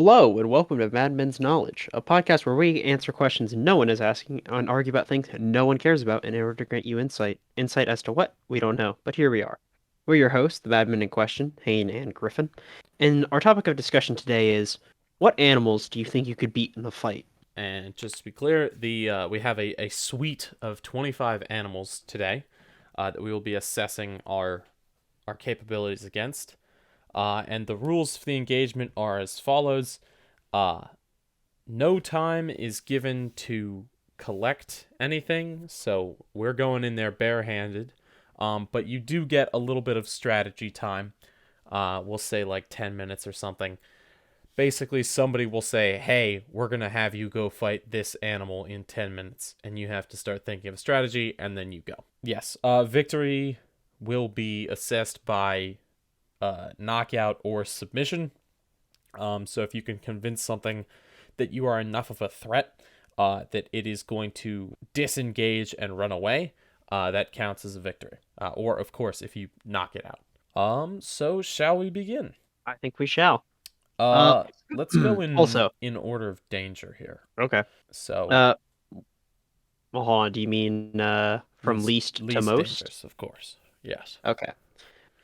Hello and welcome to Madmen's Knowledge, a podcast where we answer questions no one is asking and argue about things no one cares about in order to grant you insight. Insight as to what? We don't know, but here we are. We're your hosts, the Madmen in question, Hayne and Griffin, and our topic of discussion today is, what animals do you think you could beat in a fight? And just to be clear, we have a suite of 25 animals today that we will be assessing our capabilities against. And the rules for the engagement are as follows. Uh, no time is given to collect anything, so we're going in there barehanded. But you do get a little bit of strategy time. We'll say like 10 minutes or something. Basically, somebody will say, hey, we're going to have you go fight this animal in 10 minutes. And you have to start thinking of a strategy, and then you go. Yes, victory will be assessed by knockout or submission. So if you can convince something that you are enough of a threat that it is going to disengage and run away, that counts as a victory. Or, of course, if you knock it out. So shall we begin? I think we shall. Uh, Let's go also, in order of danger here. okay. So Uh, well, hold on. Do you mean from least to least most? dangerous, of course. Yes. Okay.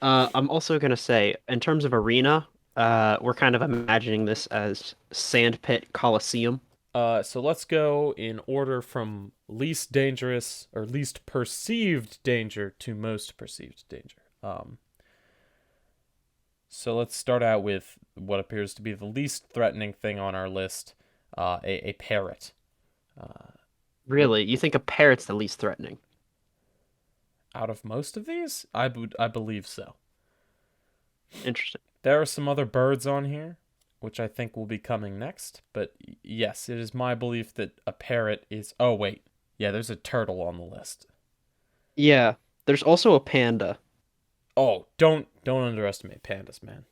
I'm also gonna say, in terms of arena, we're kind of imagining this as Sandpit Coliseum. So let's go in order from least dangerous or least perceived danger to most perceived danger. So let's start out with what appears to be the least threatening thing on our list, a parrot. Really, you think a parrot's the least threatening? Out of most of these, I believe so. Interesting. There are some other birds on here, which I think will be coming next. But yes, it is my belief that a parrot is. Oh wait, yeah, there's a turtle on the list. Yeah, there's also a panda. Oh, don't underestimate pandas, man.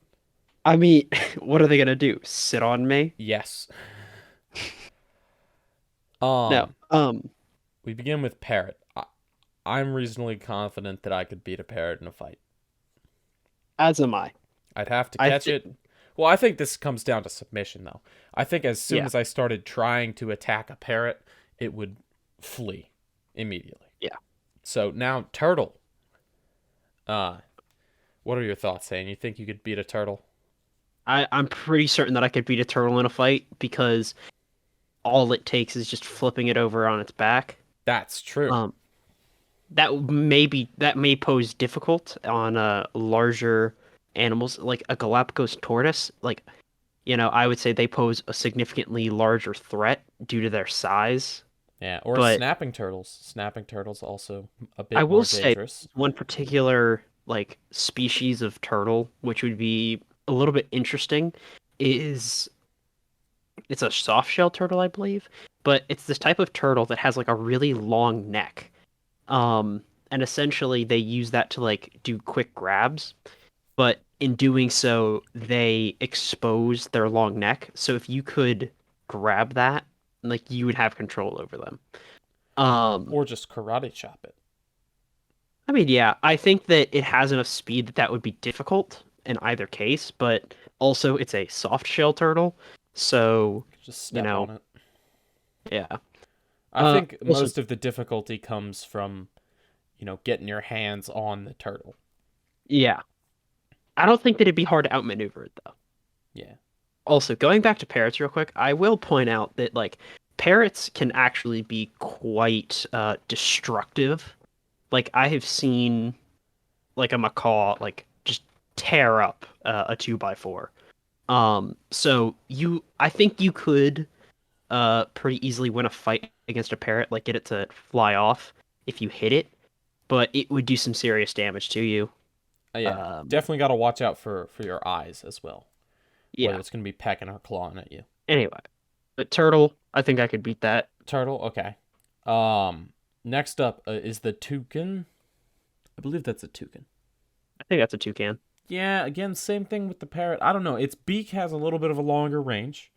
I mean, what are they gonna do? Sit on me? Yes. No. Um, we begin with parrot. I'm reasonably confident that I could beat a parrot in a fight. As am I. I'd have to I catch think, it. Well, I think this comes down to submission, though. I think as soon yeah, as I started trying to attack a parrot, it would flee immediately. yeah. So now, turtle. Uh, what are your thoughts, saying? You think you could beat a turtle? I'm pretty certain that I could beat a turtle in a fight because all it takes is just flipping it over on its back. That's true. Um, that may pose difficult on larger animals like a Galapagos tortoise. Like, I would say they pose a significantly larger threat due to their size. Yeah, or But snapping turtles. Snapping turtles also a I bit will more say dangerous. one particular like species of turtle, which would be a little bit interesting, is it's a soft shell turtle, I believe, but it's this type of turtle that has like a really long neck. Um, and essentially they use that to like do quick grabs, but in doing so, they expose their long neck. So if you could grab that, like you would have control over them. Um, Or just karate chop it. I mean, yeah, I think that it has enough speed that that would be difficult in either case, but also it's a soft shell turtle, so, Just you step know, on it. yeah. I think Also, most of the difficulty comes from, getting your hands on the turtle. yeah, I don't think that it'd be hard to outmaneuver it though. Yeah. Also, going back to parrots real quick, I will point out that like parrots can actually be quite destructive. Like I have seen like a macaw like just tear up a 2x4. So I think you could pretty easily win a fight against a parrot, like get it to fly off if you hit it, but it would do some serious damage to you. Yeah. Um, Definitely got to watch out for your eyes as well. Whether yeah. it's going to be pecking or clawing at you. Anyway, but turtle, I think I could beat that. Turtle, okay. Um, Next up is the toucan. I believe that's a toucan. I think that's a toucan. Yeah, again, same thing with the parrot. I don't know. Its beak has a little bit of a longer range.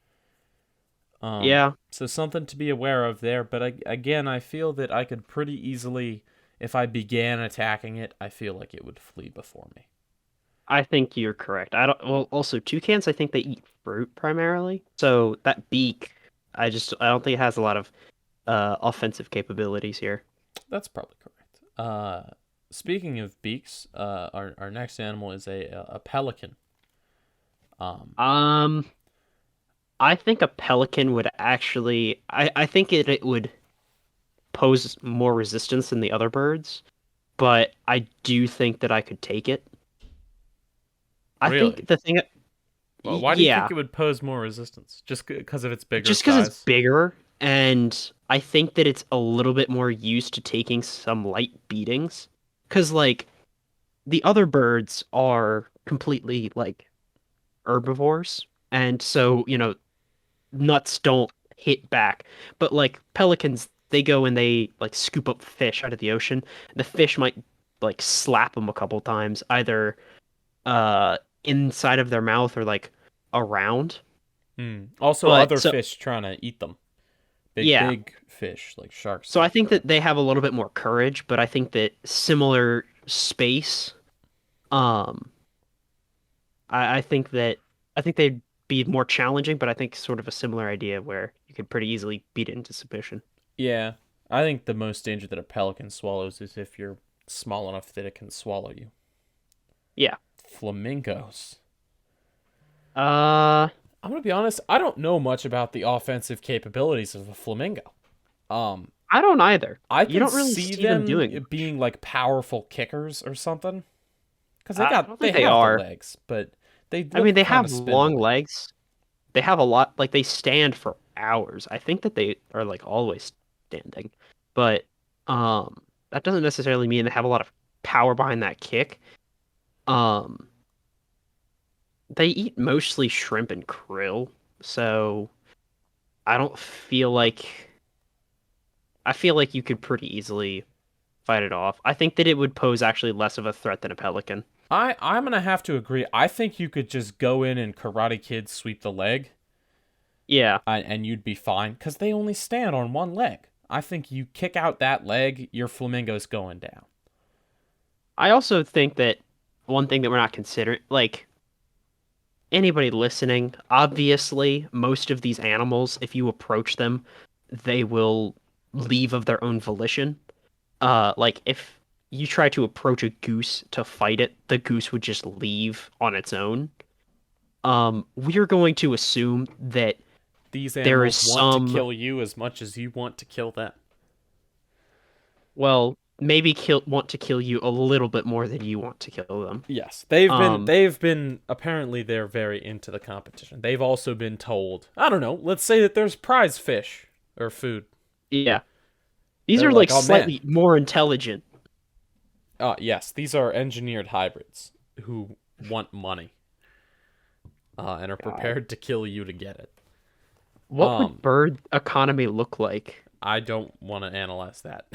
Yeah, So something to be aware of there. But again, I feel that I could pretty easily, if I began attacking it, I feel like it would flee before me. I think you're correct. I don't. Well, also toucans, I think they eat fruit primarily. So that beak, I don't think it has a lot of offensive capabilities here. That's probably correct. Speaking of beaks, our next animal is a pelican. Um, Um, I think a pelican would actually. I think it would pose more resistance than the other birds, but I do think that I could take it. I think really? the thing, Well, why do you think yeah, it would pose more resistance? Just because of its bigger just because it's size? bigger, and I think that it's a little bit more used to taking some light beatings. Because like the other birds are completely like herbivores, and so nuts don't hit back. But like pelicans, they go and they like scoop up fish out of the ocean. The fish might like slap them a couple times, either inside of their mouth or like around. Hmm. Also, But other so fish trying to eat them. Big, yeah. big fish like sharks So I and think stuff. that they have a little bit more courage, but I think that similar space, um, I think that I think they'd be more challenging, but I think sort of a similar idea where you could pretty easily beat it into submission. Yeah, I think the most danger that a pelican swallows is if you're small enough that it can swallow you. Yeah. Flamingos. Uh, I'm gonna be honest. I don't know much about the offensive capabilities of a flamingo. Um, I don't either. I You can don't really see see them them doing much. being like powerful kickers or something because I don't they think they have the are. legs, but they I mean, look they kind have of long spindly. legs. They have a lot, like they stand for hours. I think that they are like always standing, but that doesn't necessarily mean they have a lot of power behind that kick. Um, they eat mostly shrimp and krill, so I don't feel like I feel like you could pretty easily fight it off. I think that it would pose actually less of a threat than a pelican. I'm gonna have to agree. I think you could just go in and Karate Kid sweep the leg, Yeah. and you'd be fine because they only stand on one leg. I think you kick out that leg, your flamingo's going down. I also think that one thing that we're not considering, like anybody listening, obviously, most of these animals, if you approach them, they will leave of their own volition. Like if you try to approach a goose to fight it, the goose would just leave on its own. We're going to assume that These there is animals want to some, kill you as much as you want to kill them. well, maybe want to kill you a little bit more than you want to kill them. Yes, Um, they've been apparently they're very into the competition. They've also been told, I don't know, let's say that there's prize fish or food. yeah, these They're are like, like "Oh man, slightly more intelligent. yes, these are engineered hybrids who want money and are God, prepared to kill you to get it." what would Um, bird economy look like? I don't want to analyze that.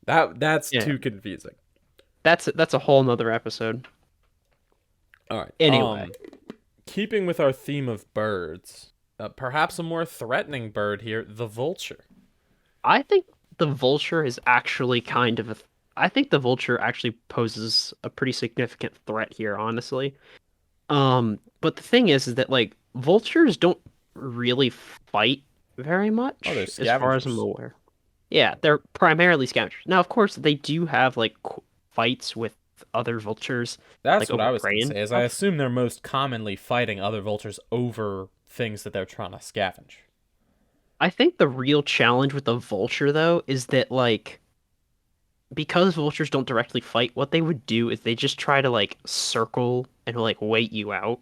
That's Yeah, too confusing. that's a whole nother episode. All right. Anyway, Keeping with our theme of birds, perhaps a more threatening bird here, the vulture. I think the vulture is actually kind of a. I think the vulture actually poses a pretty significant threat here, honestly. But the thing is that like vultures don't really fight very Oh, they're much, as far as I'm scavengers. aware. Yeah, they're primarily scavengers. Now, of course, they do have like fights with other vultures, That's like what over I was prey gonna and say. Is I stuff. assume they're most commonly fighting other vultures over things that they're trying to scavenge. I think the real challenge with the vulture, though, is that like because vultures don't directly fight, what they would do is they just try to like circle and like wait you out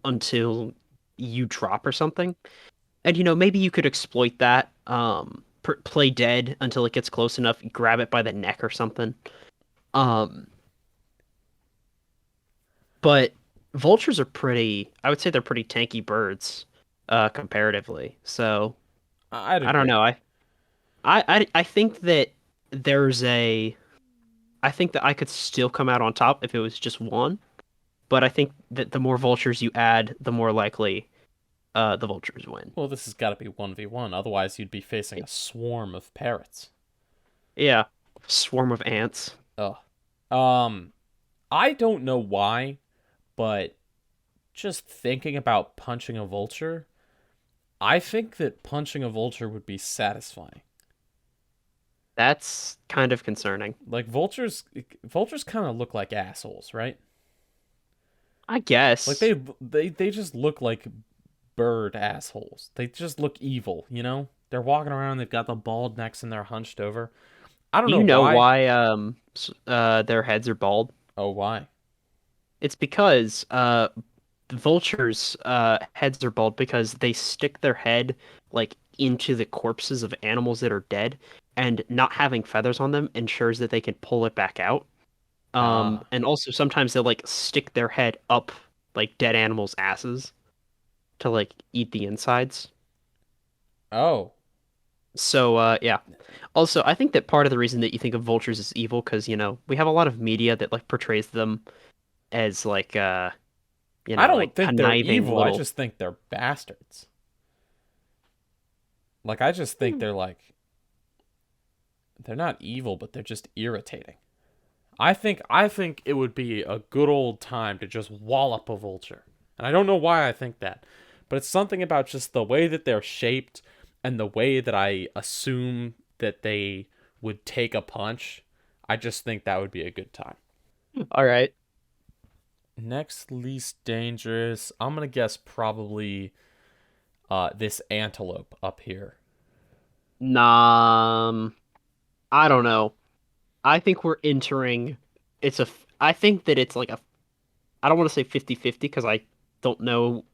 until you drop or something. And maybe you could exploit that. Play dead until it gets close enough, grab it by the neck or something. Um, but vultures are pretty. I would say they're pretty tanky birds, comparatively. So I'd I don't agree. know. I think that there's a. I think that I could still come out on top if it was just one. But I think that the more vultures you add, the more likely the vultures win. Well, this has got to be 1v1. Otherwise, you'd be facing a swarm of parrots. Yeah, swarm of ants. Ugh. Um, I don't know why, but just thinking about punching a vulture, I think that punching a vulture would be satisfying. That's kind of concerning. Like vultures kind of look like assholes, right? I Like guess. they just look like bird assholes. They just look evil, you know? They're walking around, they've got the bald necks and they're hunched over. I don't Do know you know why. why their heads are bald? Oh, why? It's because the vultures' heads are bald because they stick their head like into the corpses of animals that are dead, and not having feathers on them ensures that they can pull it back out. Ah. And also sometimes they'll like stick their head up like dead animals' asses to like eat the insides. Oh. So yeah. Also, I think that part of the reason that you think of vultures as evil because, you know, we have a lot of media that like portrays them as like I don't like think they're conniving evil. I little. just think they're bastards. Like I just think Hmm. they're not evil, but they're just irritating. I think it would be a good old time to just wallop a vulture. And I don't know why I think that, but it's something about just the way that they're shaped and the way that I assume that they would take a punch. I just think that would be a good time. All right. Next least dangerous, I'm gonna guess probably this antelope up here. Nah, I don't know. I think we're entering I think that it's like a I don't want to say 50-50 because don't know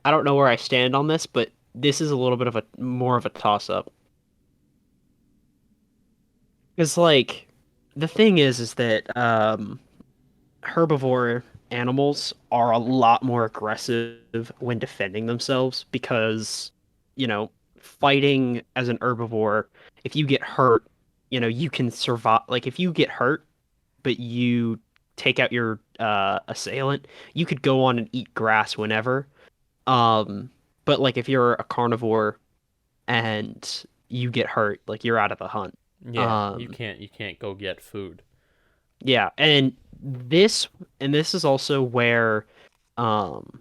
I don't know where I stand on this, but this is a little bit of a more of a toss up. Because like the thing is that herbivore animals are a lot more aggressive when defending themselves because, you know, fighting as an herbivore, if you get hurt, you know, you can survive. Like if you get hurt, but you take out your assailant, you could go on and eat grass whenever. Um, but like if you're a carnivore and you get hurt, like you're out of the hunt. Yeah, Um, you can't go get food. yeah, and this is also where um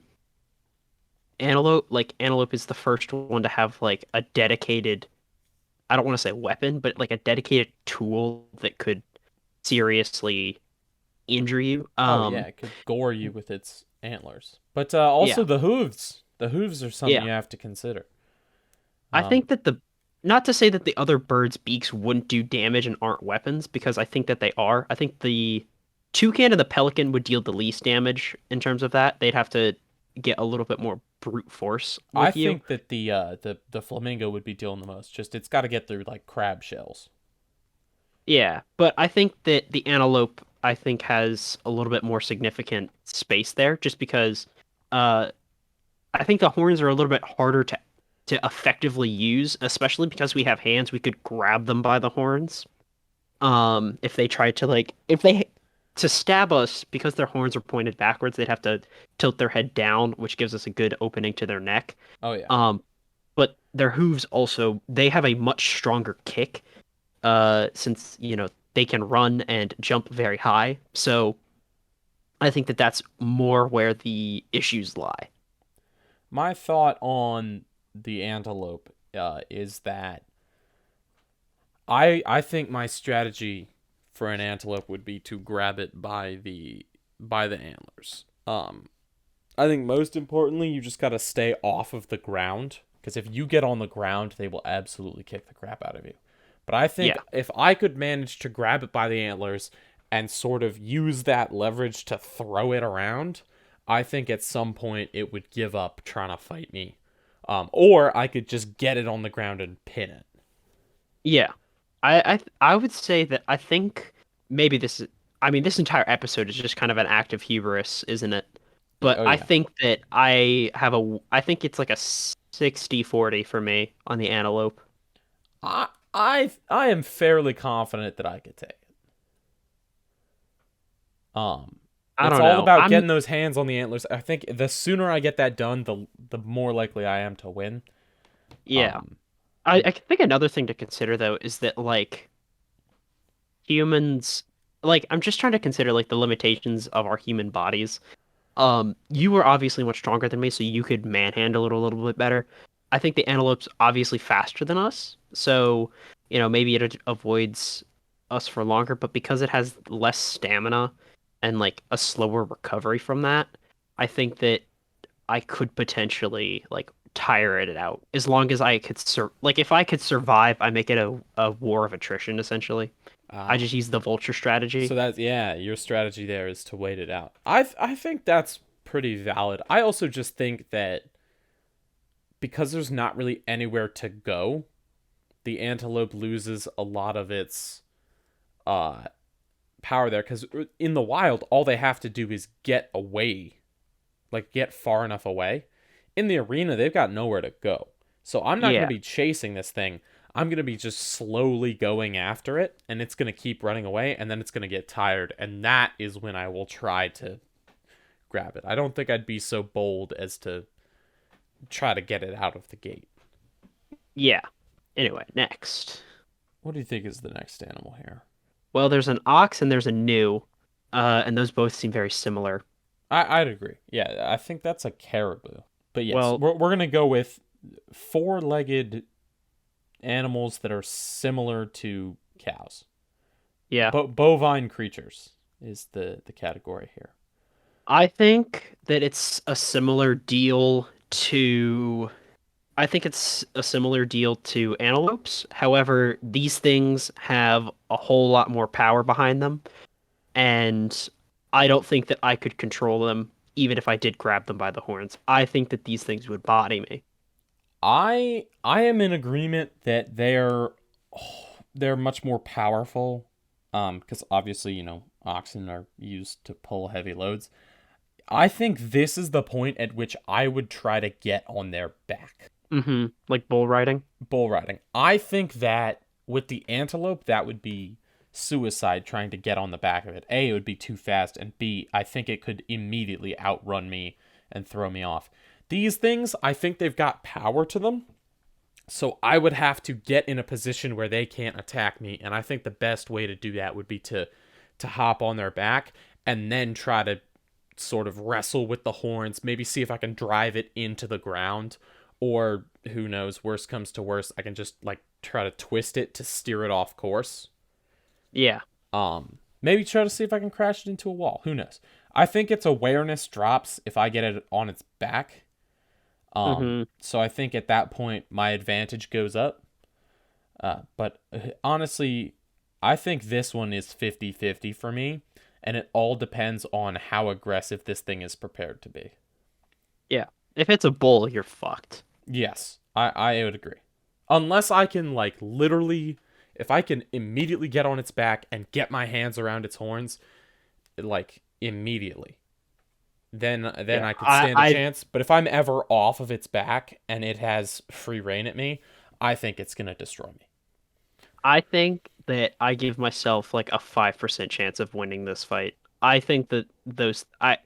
antelope is the first one to have like a dedicated I don't want to say weapon, but like a dedicated tool that could seriously injure you. Oh yeah, it could gore you with its antlers. But also Yeah. the hooves. The hooves are something Yeah. you have to consider. I Um, think that the not to say that the other birds' beaks wouldn't do damage and aren't weapons, because I think that they are. I think the toucan and the pelican would deal the least damage in terms of that. They'd have to get a little bit more brute force I with you. think that the flamingo would be dealing the most. Just it's got to get through like crab shells. Yeah, but I think that the antelope I think has a little bit more significant space there just because uh I think the horns are a little bit harder to effectively use, especially because we have hands, we could grab them by the horns. If they tried to like if they to stab us because their horns are pointed backwards, they'd have to tilt their head down, which gives us a good opening to their neck. Oh yeah. Um, but their hooves also they have a much stronger kick, since you know they can run and jump very high. So I think that that's more where the issues lie. My thought on the antelope is that I think my strategy for an antelope would be to grab it by the antlers. I think most importantly, you just got to stay off of the ground because if you get on the ground, they will absolutely kick the crap out of you. But I think Yeah, if I could manage to grab it by the antlers and sort of use that leverage to throw it around, I think at some point it would give up trying to fight me. Or I could just get it on the ground and pin it. yeah. I would say that I think maybe this is I mean this entire episode is just kind of an act of hubris, isn't it? But Oh I yeah. think that I think it's like a 60-40 for me on the antelope. I am fairly confident that I could take it. I It's don't all know. about I'm getting those hands on the antlers. I think the sooner I get that done, the more likely I am to win. Yeah. Um, I think another thing to consider though is that like humans like I'm just trying to consider like the limitations of our human bodies. You were obviously much stronger than me, so you could manhandle it a little bit better. I think the antelope's obviously faster than us, so maybe it avoids us for longer, but because it has less stamina and like a slower recovery from that, I think that I could potentially like tire it out as long as I could like if I could survive, I make it a war of attrition essentially. I Ah. just use the vulture So strategy. that's, yeah, your strategy there is to wait it out. I think that's pretty valid. I also just think that because there's not really anywhere to go, the antelope loses a lot of its uh power there, cuz in the wild all they have to do is get away, like get far enough away. In the arena they've got nowhere to go. So I'm not going to Yeah. be chasing this thing. I'm going to be just slowly going after it, and it's going to keep running away, and then it's going to get tired, and that is when I will try to grab it. I don't think I'd be so bold as to try to get it out of the gate. Yeah. Anyway, next. What do you think is the next animal here? Well, there's an ox and there's a gnu, and those both seem very similar. I'd agree. Yeah, I think that's a caribou. But yes, Well, we're going to go with four-legged animals that are similar to cows. yeah. Bovine creatures is the category here. I think that it's a similar deal to I think it's a similar deal to antelopes. However, these things have a whole lot more power behind them, and I don't think that I could control them even if I did grab them by the horns. I think that these things would body me. I am in agreement that they're much more powerful, because obviously, oxen are used to pull heavy loads. I think this is the point at which I would try to get on their back. Like bull riding. Bull riding. I think that with the antelope, that would be suicide trying to get on the back of it. A, it would be too fast, and B, I think it could immediately outrun me and throw me off. These things, I think they've got power to them, so I would have to get in a position where they can't attack me, and I think the best way to do that would be to hop on their back and then try to sort of wrestle with the horns, maybe see if I can drive it into the ground, or who knows, worst comes to worst, I can just like try to twist it to steer it off course. Yeah. Maybe try to see if I can crash it into a wall. Who knows? I think its awareness drops if I get it on its back. hmm So I think at that point my advantage goes up. But honestly, I think this one is 50-50 for me, and it all depends on how aggressive this thing is prepared to be. Yeah. If it's a bull, you're fucked. Yes, I would agree. Unless I can, like, literally, if I can immediately get on its back and get my hands around its horns, like, immediately, then Yeah. I could I stand a I chance. But if I'm ever off of its back and it has free reign at me, I think it's gonna destroy me. I think that I give myself like a 5% chance of winning this fight. I think that those I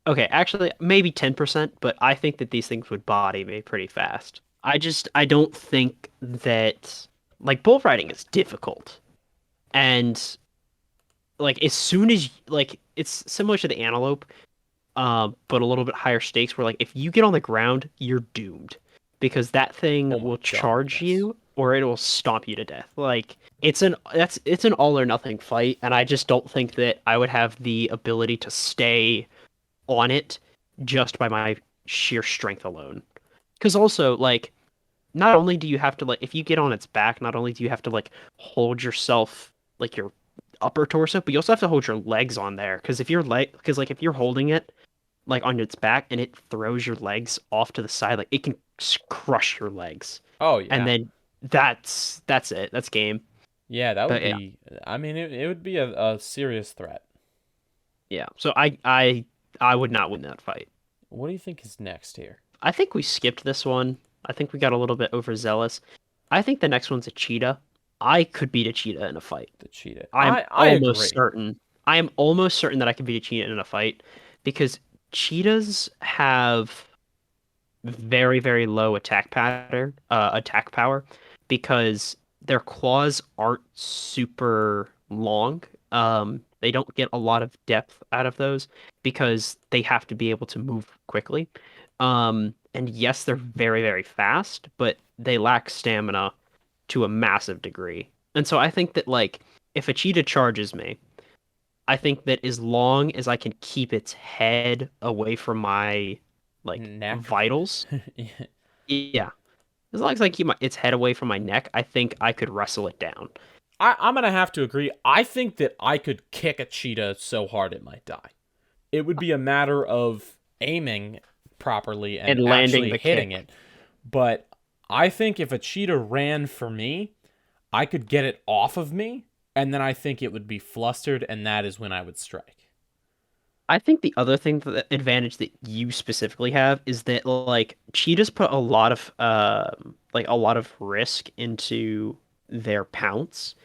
okay, actually maybe 10%, but I think that these things would body me pretty fast. I don't think that like bullfighting is difficult. And like as soon as like it's similar to the antelope, but a little bit higher stakes where like if you get on the ground, you're doomed because that thing Oh my will god, charge yes. you or it will stomp you to death. Like it's an all or nothing fight, and I just don't think that I would have the ability to stay on it just by my sheer strength alone. Because also like not only do you have to like if you get on its back, not only do you have to like hold yourself like your upper torso, but you also have to hold your legs on there because if you're holding it like on its back and it throws your legs off to the side, like it can crush your legs. Oh And yeah. then that's it. That's game. Yeah, that would But yeah, be, I mean, it would be a serious threat. yeah. So I would not win that fight. What do you think is next here? I think we skipped this one. I think we got a little bit overzealous. I think the next one's a cheetah. I could beat a cheetah in a fight. The cheetah. I'm I almost agree. certain. I am almost certain that I can beat a cheetah in a fight because cheetahs have very, very low attack power because their claws aren't super long. They don't get a lot of depth out of those because they have to be able to move quickly. And yes, they're very, very fast, but they lack stamina to a massive degree. And so I think that like if a cheetah charges me, I think that as long as I can keep its head away from my like Neck. vitals, yeah, as long as I keep its head away from my neck, I think I could wrestle it down I'm gonna have to agree. I think that I could kick a cheetah so hard it might die. It would be a matter of aiming properly and and landing actually the hitting kick. it. But I think if a cheetah ran for me, I could get it off of me, and then I think it would be flustered, and that is when I would strike. I think the other thing, the advantage that you specifically have is that like cheetahs put a lot of like a lot of risk into their pounce.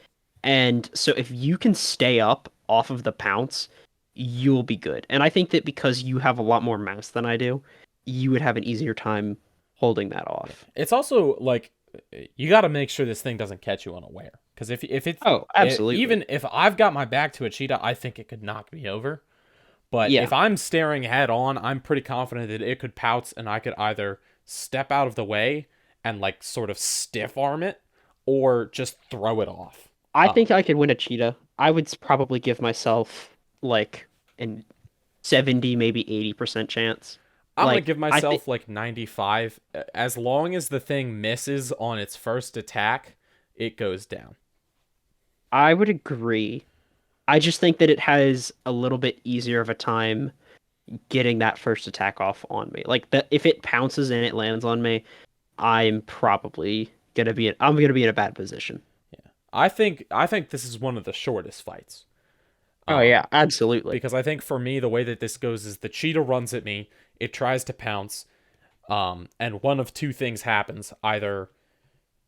And so if you can stay up off of the pounce, you'll be good. And I think that because you have a lot more mass than I do, you would have an easier time holding that Yeah. off. It's also like you got to make sure this thing doesn't catch you unaware. Because if it's Oh, absolutely. even if I've got my back to a cheetah, I think it could knock me over. But Yeah. if I'm staring head on, I'm pretty confident that it could pounce and I could either step out of the way and like sort of stiff arm it or just throw it off. I Um, think I could win a cheetah. I would probably give myself like an 70, maybe 80% chance. I'm going to Like give I think myself like 95. As long as the thing misses on its first attack, it goes down. I would agree. I just think that it has a little bit easier of a time getting that first attack off on me. Like that if it pounces and it lands on me, I'm probably I'm gonna be in a bad position. Yeah. I think this is one of the shortest fights. Oh Um, yeah, absolutely. because I think for me the way that this goes is the cheetah runs at me, it tries to pounce, and one of two things happens. Either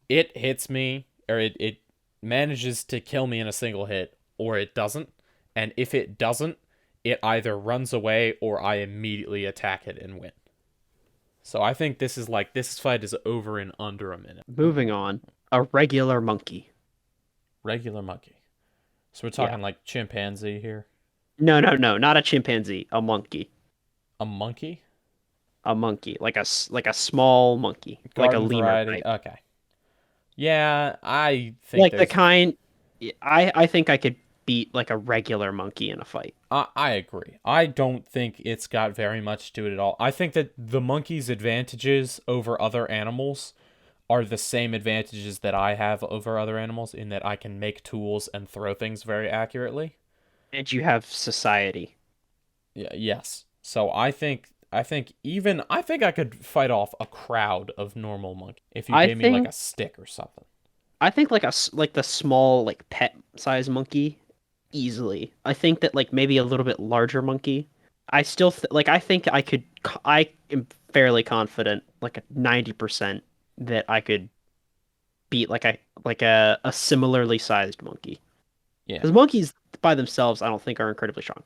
it hits me or it manages to kill me in a single hit, or it doesn't. And if it doesn't, it either runs away or I immediately attack it and win. So I think this fight is over in under a minute. Moving on. A regular monkey. Regular monkey. So we're Yeah. talking like chimpanzee here. No, no, no, not a chimpanzee, a monkey. A monkey? A monkey, like a small monkey, like a Garden lemur variety. type. Okay. Yeah, I think Like the there's kind I think I could beat like a regular monkey in a fight. I agree. I don't think it's got very much to it at all. I think that the monkey's advantages over other animals are the same advantages that I have over other animals in that I can make tools and throw things very accurately. And you have society. Yeah, yes. So I think I could fight off a crowd of normal monkey if you I gave me like think a stick or something. I think like like the small like pet size monkey easily. I think that like maybe a little bit larger monkey. I still like I think I am fairly confident like a 90% that I could beat like a similarly sized monkey. Yeah. Because monkeys by themselves I don't think are incredibly strong.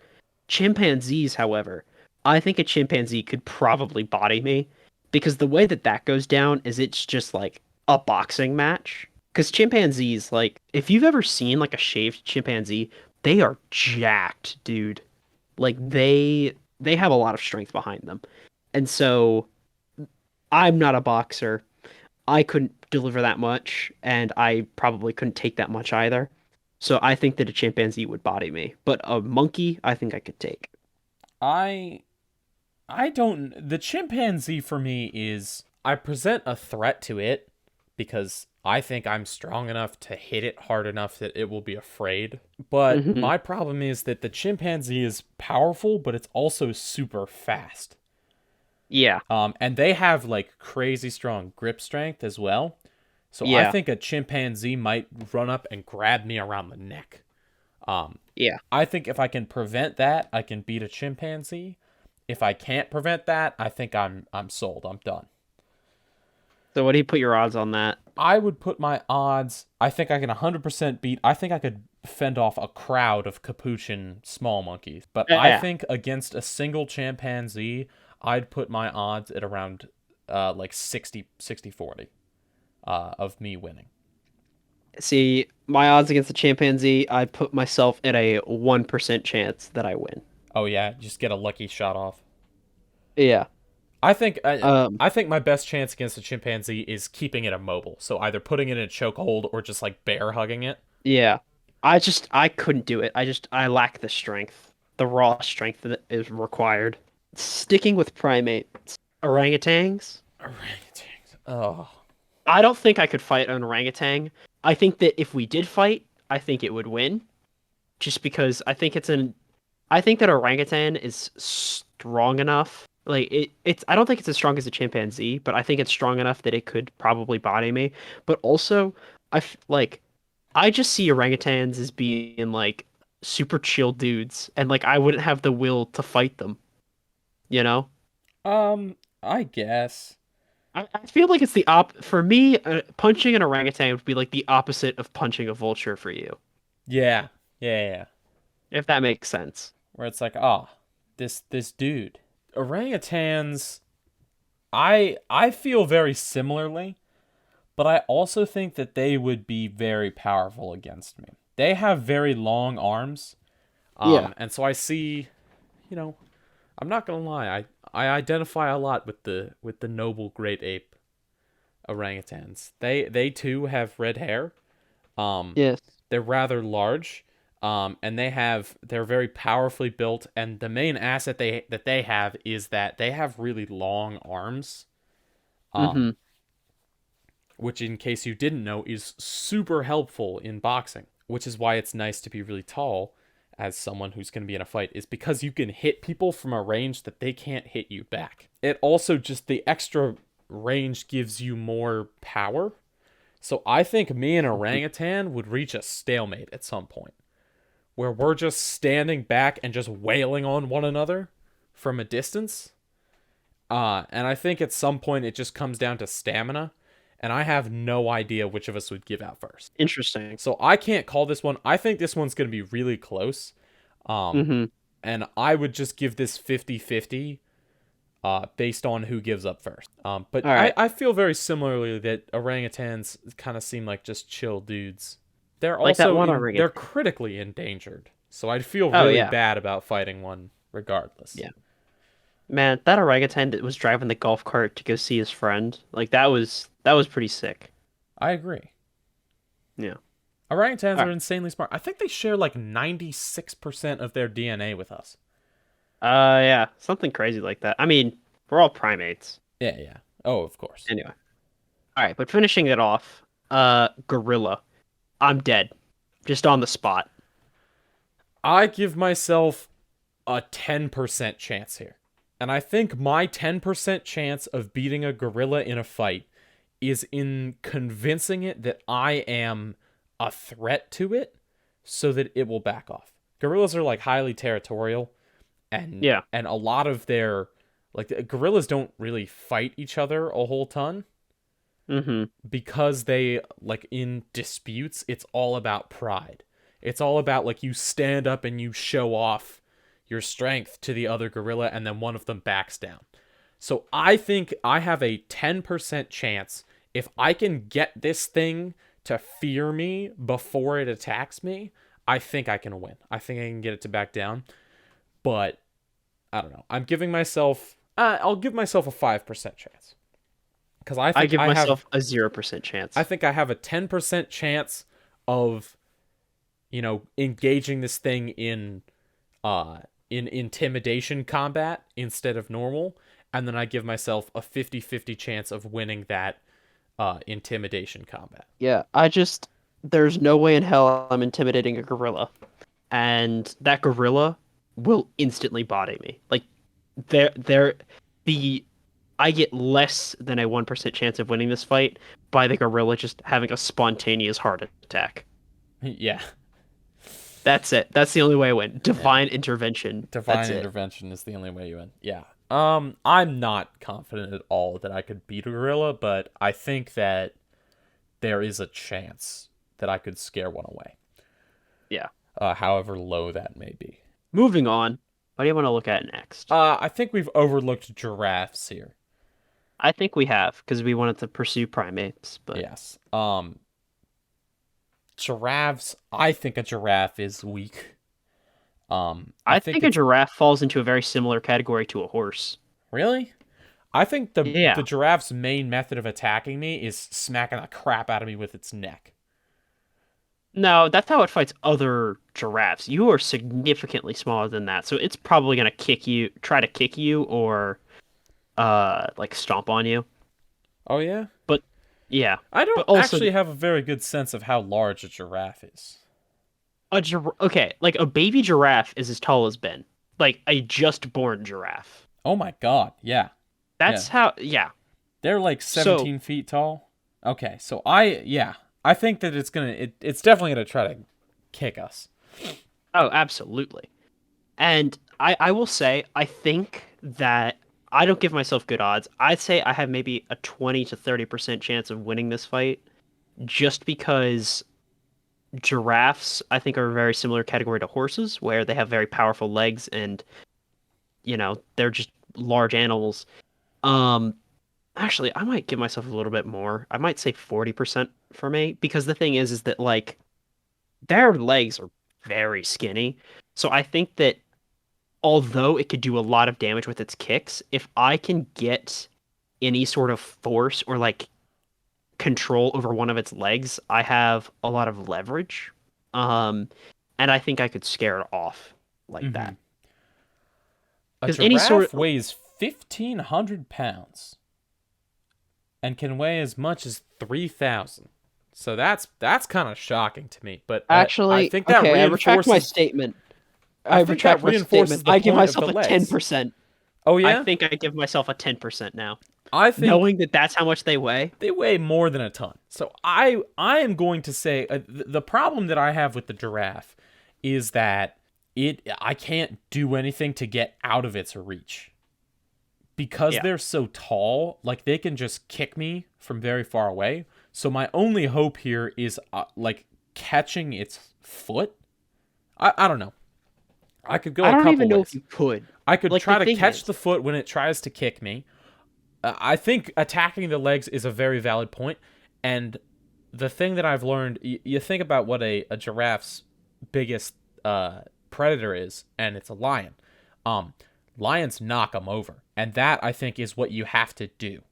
Chimpanzees, however, I think a chimpanzee could probably body me because the way that that goes down is it's just like a boxing match. Because chimpanzees, like, if you've ever seen like a shaved chimpanzee, they are jacked, dude. Like they have a lot of strength behind them. And so I'm not a boxer. I couldn't deliver that much, and I probably couldn't take that much either. So I think that a chimpanzee would body me, but a monkey, I think I could take. I I don't. The chimpanzee for me is I present a threat to it because I think I'm strong enough to hit it hard enough that it will be afraid. But Hmm. my problem is that the chimpanzee is powerful, but it's also super fast. Yeah, And they have like crazy strong grip strength as well. So I yeah, think a chimpanzee might run up and grab me around the neck. Um, yeah. I think if I can prevent that, I can beat a chimpanzee. If I can't prevent that, I think I'm sold. I'm done. So what do you put your odds on that? I would put my odds. I think I can 100% beat. I think I could fend off a crowd of capuchin small monkeys. But I Yeah. think against a single chimpanzee, I'd put my odds at around like 60 40 of me winning. See, my odds against the chimpanzee, I put myself at a 1% chance that I win. Oh yeah, just get a lucky shot off. Yeah. I think I, Um, I think my best chance against a chimpanzee is keeping it immobile. So either putting it in a chokehold or just like bear hugging it. yeah. I couldn't do it. I lack the strength, the raw strength that is required. Sticking with primates, orangutans. Orangutans. Oh. I don't think I could fight an orangutan. I think that if we did fight, I think it would win, just because I think that orangutan is strong enough. It's I don't think it's as strong as a chimpanzee, but I think it's strong enough that it could probably body me. But also, like I just see orangutans as being like super chill dudes, and like I wouldn't have the will to fight them. You know, I guess. I feel like it's the op for me. Punching an orangutan would be like the opposite of punching a vulture for you, Yeah. Yeah. if that makes sense. Where it's like, ah, this dude. Orangutans I feel very similarly, but I also think that they would be very powerful against me. They have very long arms. Yeah. And so I see, you know, I'm not gonna lie, I identify a lot with the noble great ape orangutans. They too have red hair. Um, Yes. they're rather large. And they're very powerfully built. And the main asset they have is that they have really long arms. Um, Mm-hmm. which in case you didn't know is super helpful in boxing, which is why it's nice to be really tall as someone who's going to be in a fight, is because you can hit people from a range that they can't hit you back. It also just the extra range gives you more power. So I think me and orangutan would reach a stalemate at some point where we're just standing back and just wailing on one another from a distance. And I think at some point it just comes down to stamina, and I have no idea which of us would give out first. Interesting. So I can't call this one. I think this one's going to be really close. Um, Mm-hmm. and I would just give this 50-50 based on who gives up first. But All right. I feel very similarly that orangutans kind of seem like just chill dudes. They're Like that also one they're orangutan. critically endangered. So I'd feel Oh really yeah. bad about fighting one regardless. Yeah. Man, that orangutan that was driving the golf cart to go see his friend, like that was pretty sick. I agree. Yeah. Orangutans All are right. insanely smart. I think they share like 96% of their DNA with us. Yeah, something crazy like that. I mean, we're all primates. Yeah, yeah. Oh, of course. Anyway. All right, but finishing it off, gorilla. I'm dead. Just on the spot. I give myself a 10% chance here. And I think my 10% chance of beating a gorilla in a fight is in convincing it that I am a threat to it so that it will back off. Gorillas are like highly territorial, Yeah. and a lot of their like gorillas don't really fight each other a whole ton Mm-hmm. because they like in disputes it's all about pride. It's all about like you stand up and you show off your strength to the other gorilla and then one of them backs down. So I think I have a 10% chance if I can get this thing to fear me before it attacks me. I think I can win. I think I can get it to back down. But I don't know. I'm giving myself I'll give myself a 5% chance. Cuz I give myself a 0% I chance. think I have a 10% chance of, engaging this thing uh in intimidation combat instead of normal, and then I give myself a 50-50 chance of winning that intimidation combat. Yeah, there's no way in hell I'm intimidating a gorilla. And that gorilla will instantly body me. Like they're the I get less than a 1% chance of winning this fight by the gorilla just having a spontaneous heart attack. Yeah. That's it. That's the only way I win. Yeah. Divine intervention. Divine That's it. intervention is the only way you win. Yeah. I'm not confident at all that I could beat a gorilla, but I think that there is a chance that I could scare one away. Yeah. However low that may be. Moving on. What do you want to look at next? I think we've overlooked giraffes here. I think we have because we wanted to pursue primates, but Yes. giraffes, I think a giraffe is weak. I I think think a it's giraffe falls into a very similar category to a horse. really. I think the Yeah. giraffe's main method of attacking me is smacking the crap out of me with its neck. No, that's how it fights other giraffes. You are significantly smaller than that, so it's probably gonna try to kick you, or like stomp on you. Oh yeah? But yeah, I don't but also actually have a very good sense of how large a giraffe is. okay, like a baby giraffe is as tall as Ben, like a just born giraffe. Oh my god, yeah. Yeah. That's how, yeah. They're like So, 17 feet tall. Okay, so yeah. I think that it's definitely gonna try to kick us. oh, absolutely. And I will say, I think that I don't give myself good odds. I'd say I have maybe a 20 to 30% chance of winning this fight just because giraffes, I think, are a very similar category to horses, where they have very powerful legs and, they're just large animals. Um, Actually, I might give myself a little bit more. I might say 40% for me, because the thing is that, like, their legs are very skinny. So I think that although it could do a lot of damage with its kicks, if I can get any sort of force or like control over one of its legs, I have a lot of leverage. Um, and I think I could scare it off like Mm-hmm. that. A Because any sort giraffe weighs 1,500 pounds and can weigh as much as 3,000. So that's kind of shocking to me. But I actually, think that okay, I retract my reinforces statement. I I think retract that my reinforces statement. the I give point of myself the a legs. 10%. Oh I yeah? think I give myself a 10% now, I think knowing that that's how much they weigh. they weigh more than a ton. So I am going to say the problem that I have with the giraffe is that I can't do anything to get out of its reach. Because Yeah. they're so tall, like they can just kick me from very far away. So my only hope here is like catching its foot. I don't know. I could go I a don't couple even know if ways. you could. I could Like, the try to thing catch is, the foot when it tries to kick me. I think attacking the legs is a very valid point. And the thing that I've learned, you think about what a giraffe's biggest predator is, and it's a lion. Um, Lions knock them over, and that I think is what you have to do.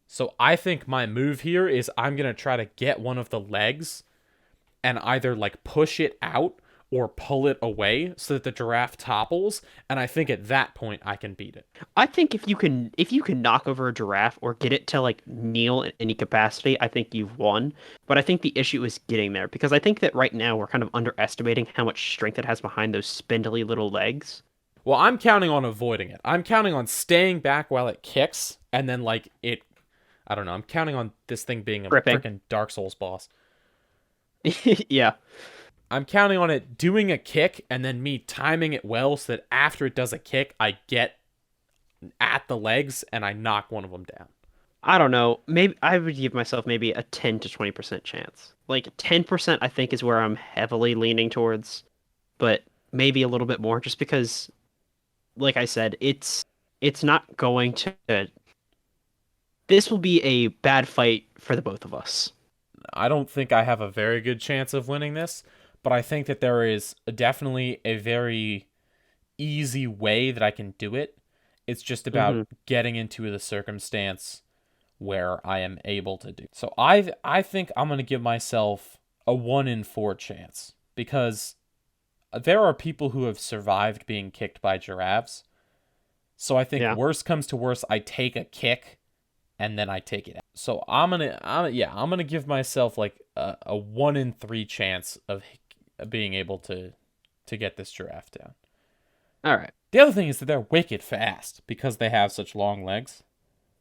So I think my move here is I'm gonna try to get one of the legs and either like push it out or pull it away so that the giraffe topples, and I think at that point I can beat it. I think if you can knock over a giraffe or get it to like kneel in any capacity, I think you've won. But I think the issue is getting there, because I think that right now we're kind of underestimating how much strength it has behind those spindly little legs. Well, I'm counting on avoiding it. I'm counting on staying back while it kicks, and then like it. I don't know. I'm counting on this thing being a Gripping. freaking Dark Souls boss. Yeah. I'm counting on it doing a kick and then me timing it well so that after it does a kick, I get at the legs and I knock one of them down. I don't know. Maybe I would give myself maybe a 10 to 20% chance. Like 10% I think is where I'm heavily leaning towards, but maybe a little bit more, just because, like I said, it's not going to this will be a bad fight for the both of us. I don't think I have a very good chance of winning this, but I think that there is definitely a very easy way that I can do it. It's just about Hmm. getting into the circumstance where I am able to do. So I think I'm going to give myself a 1 in 4 chance because there are people who have survived being kicked by giraffes. So I think Yeah. worst comes to worst, I take a kick and then I take it out. So I'm gonna give myself like a 1 in 3 chance of being able to get this giraffe down. All right. The other thing is that they're wicked fast because they have such long legs.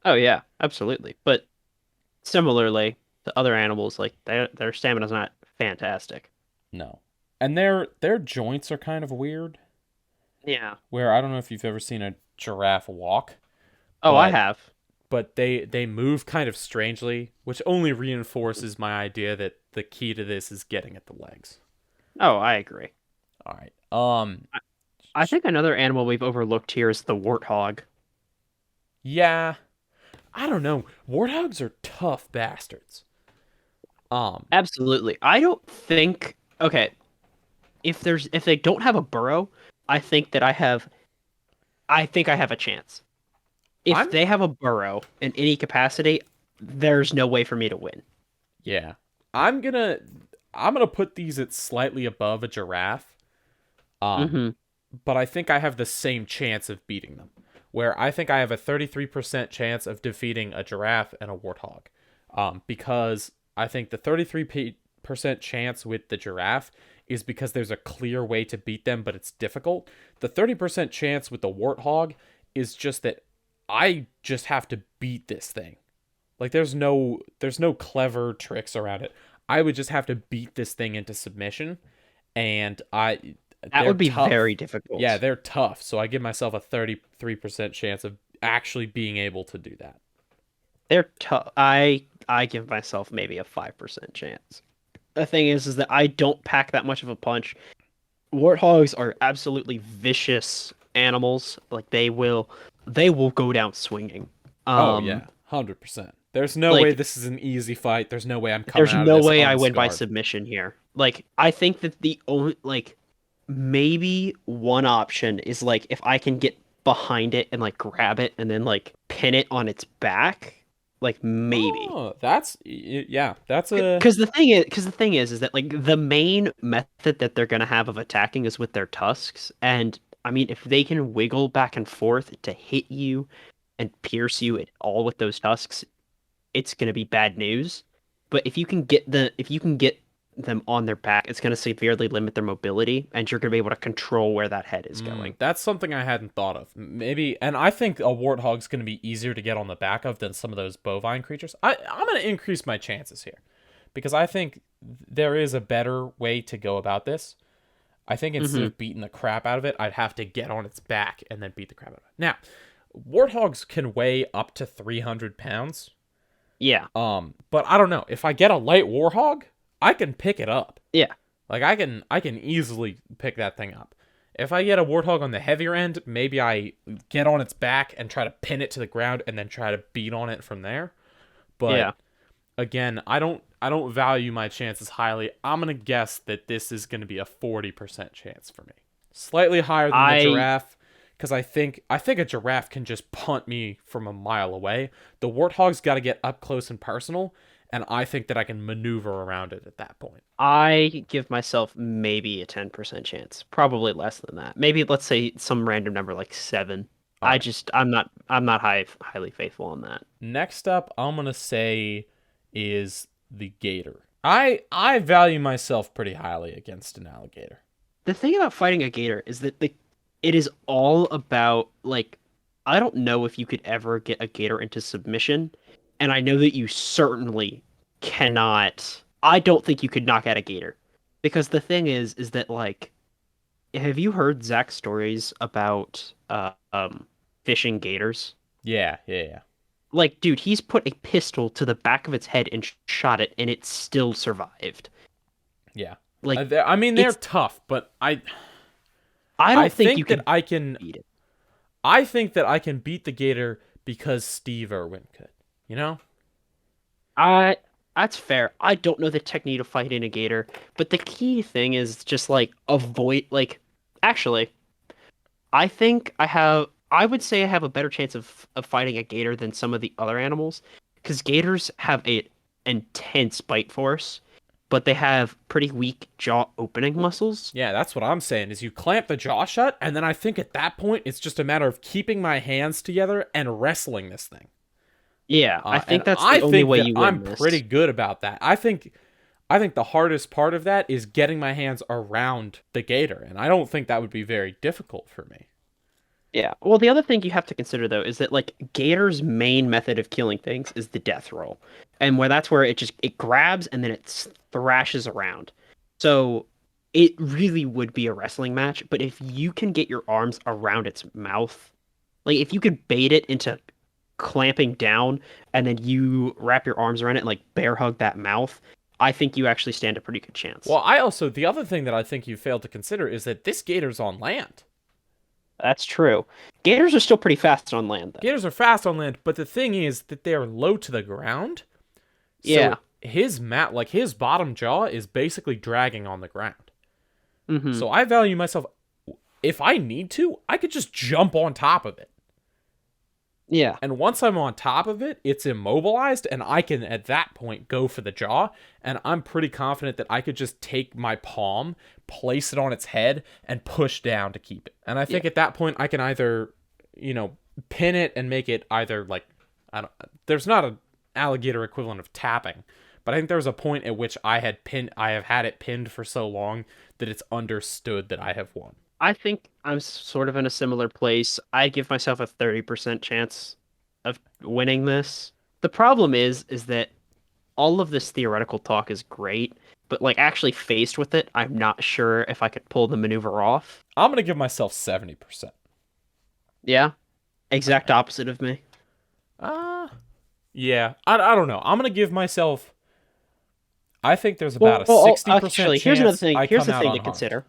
Oh yeah, absolutely. But similarly to other animals, like their stamina's not fantastic. No, and their joints are kind of weird. Yeah. Where I don't know if you've ever seen a giraffe walk, Oh, I but have. they move kind of strangely, which only reinforces my idea that the key to this is getting at the legs. Oh, I agree. All right. I think another animal we've overlooked here is the warthog. Yeah, I don't know. Warthogs are tough bastards. Um, Absolutely. I don't think okay, if they don't have a burrow, I think that I think I have a chance. If I'm they have a burrow in any capacity, there's no way for me to win. yeah. I'm gonna I'm gonna put these at slightly above a giraffe. Um, Hmm. but I think I have the same chance of beating them. Where I think I have a 33% chance of defeating a giraffe and a warthog. Because I think the 33% chance with the giraffe is because there's a clear way to beat them, but it's difficult. The 30% chance with the warthog is just that I just have to beat this thing. Like there's no clever tricks around it. I would just have to beat this thing into submission, and That they're would be tough. very Yeah, difficult. they're tough. So I give myself a 33% chance of actually being able to do that. They're tough. I give myself maybe a 5% chance. The thing is that I don't pack that much of a punch. Warthogs are absolutely vicious animals. Like they will go down swinging. Oh Um, yeah, 100%. There's no way like this is an easy fight. There's no way I'm coming there's out of no this way I win by unscarred. submission here. Like I think that the only like maybe one option is like if I can get behind it and like grab it and then like pin it on its back, like maybe. Oh, yeah, that's a Because the thing is that like the main method that they're gonna have of attacking is with their tusks, and I mean if they can wiggle back and forth to hit you and pierce you at all with those tusks, it's gonna be bad news. But if you can get them on their back, it's gonna severely limit their mobility, and you're gonna be able to control where that head is going. that's something I hadn't thought of. Maybe, and I think a warthog's going to be easier to get on the back of than some of those bovine creatures. I'm going to increase my chances here because I think there is a better way to go about this. I think instead Hmm. of beating the crap out of it, I'd have to get on its back and then beat the crap out of it. Now, warthogs can weigh up to 300 pounds. Yeah, But I don't know. If I get a light warhog, I can pick it up. yeah, Like I can easily pick that thing up. If I get a warthog on the heavier end, maybe I get on its back and try to pin it to the ground and then try to beat on it from there. But yeah. again, I don't value my chances highly. I'm gonna guess that this is gonna be a 40% chance for me. Slightly higher than the I giraffe, because I think a giraffe can just punt me from a mile away. The warthog's got to get up close and personal, and I think that I can maneuver around it at that point. I give myself maybe a 10% chance. Probably less than that. Maybe let's say some random number like 7. All right. I'm not highly faithful on that. Next up, I'm gonna say is the gator. I value myself pretty highly against an alligator. The thing about fighting a gator is that it is all about like I don't know if you could ever get a gator into submission, and I know that you certainly cannot. I don't think you could knock out a gator. Because the thing is that like have you heard Zach's stories about fishing gators? Yeah, yeah, yeah. Like, dude, he's put a pistol to the back of its head and shot it, and it still survived. Yeah. Like, I mean, they're it's. tough, but I I don't think you think that could I can beat it. I think that I can beat the gator because Steve Irwin could. You know? I. That's fair. I don't know the technique of fighting a gator, but the key thing is just like avoid. Like, actually, I think I have. I would say I have a better chance of fighting a gator than some of the other animals, because gators have a intense bite force, but they have pretty weak jaw opening muscles. Yeah, that's what I'm saying. Is you clamp the jaw shut, and then I think at that point it's just a matter of keeping my hands together and wrestling this thing. Yeah, I And think that's I the only think way that you I'm win pretty this. good about that. I think the hardest part of that is getting my hands around the gator, and I don't think that would be very difficult for me. Yeah. Well, the other thing you have to consider though is that like Gator's main method of killing things is the death roll, and where that's where it grabs and then it thrashes around. So it really would be a wrestling match. But if you can get your arms around its mouth, like if you could bait it into clamping down and then you wrap your arms around it and like bear hug that mouth, I think you actually stand a pretty good chance. Well, the other thing that I think you failed to consider is that this gator's on land. That's true. Gators are still pretty fast on land though. Gators are fast on land, but the thing is that they are low to the ground. So Yeah. his bottom jaw is basically dragging on the ground. Hmm. So I value myself. If I need to, I could just jump on top of it. Yeah. And once I'm on top of it, it's immobilized, and I can, at that point, go for the jaw. And I'm pretty confident that I could just take my palm, place it on its head, and push down to keep it. And I think Yeah. at that point, I can either, pin it and make it either like, I don't. There's not an alligator equivalent of tapping, but I think there's a point at which I have had it pinned for so long that it's understood that I have won. I think I'm sort of in a similar place. I give myself a 30% chance of winning this. The problem is that all of this theoretical talk is great, but like actually faced with it, I'm not sure if I could pull the maneuver off. I'm gonna give myself 70%. Yeah, exact opposite of me. Uh, yeah, I don't know. I'm gonna give myself. I think there's about a Well, 60% actually, here's another chance thing. I Here's come the out thing to unharmed. consider.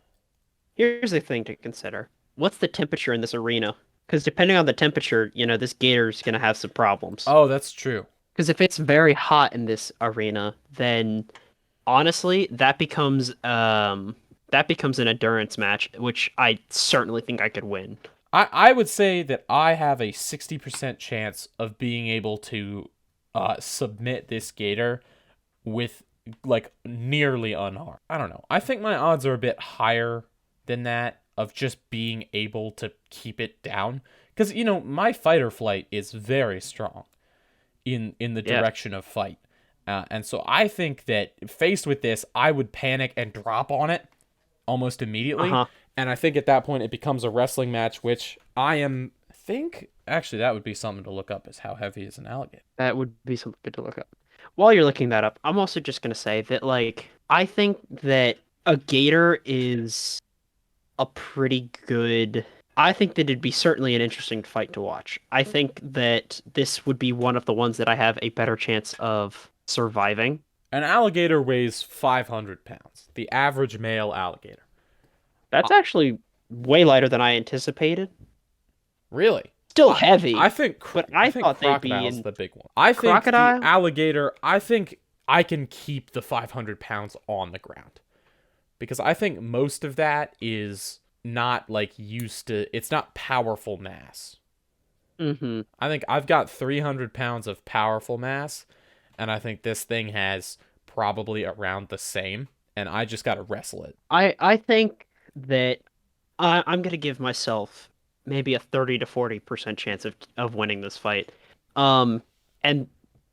Here's the thing to consider. What's the temperature in this arena? Because depending on the temperature, this gator's gonna have some problems. Oh, that's true. Because if it's very hot in this arena, then honestly, that becomes an endurance match, which I certainly think I could win. I would say that I have a 60% chance of being able to submit this gator with like nearly unharmed. I don't know. I think my odds are a bit higher than that of just being able to keep it down because my fight or flight is very strong in the Yeah. direction of fight. And so I think that faced with this, I would panic and drop on it almost immediately. Uh-huh. And I think at that point it becomes a wrestling match, which think actually that would be something to look up is how heavy is an alligator. That would be something good to look up. While you're looking that up, I'm also just gonna say that like I think that a gator is a pretty good. I think that it'd be certainly an interesting fight to watch. I think that this would be one of the ones that I have a better chance of surviving. An alligator weighs 500 pounds, the average male alligator. That's Uh, actually way lighter than I anticipated. really? Still I, heavy, I think but I I think thought they'd be crocodile's in the big one. I think the crocodile. alligator. I think I can keep the 500 pounds on the ground because I think most of that is not like used to. It's not powerful mass. Hmm. I think I've got 300 pounds of powerful mass, and I think this thing has probably around the same, and I just got to wrestle it. I think that I'm gonna give myself maybe a 30 to 40% chance of winning this fight. Um, and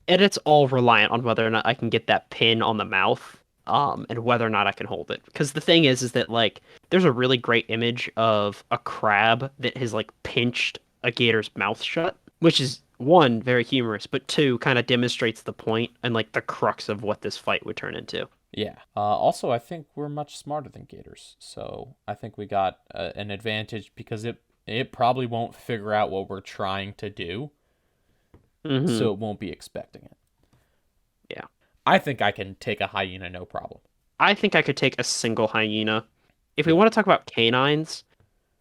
and it's all reliant on whether or not I can get that pin on the mouth. And whether or not I can hold it. Because the thing is that like there's a really great image of a crab that has like pinched a gator's mouth shut, which is one, very humorous, but two, kind of demonstrates the point and like the crux of what this fight would turn into. Yeah. Also, I think we're much smarter than gators, so I think we got an advantage because it probably won't figure out what we're trying to do, Hmm. so it won't be expecting it. Yeah. I think I can take a hyena no problem. I think I could take a single hyena. If we Yeah. want to talk about canines,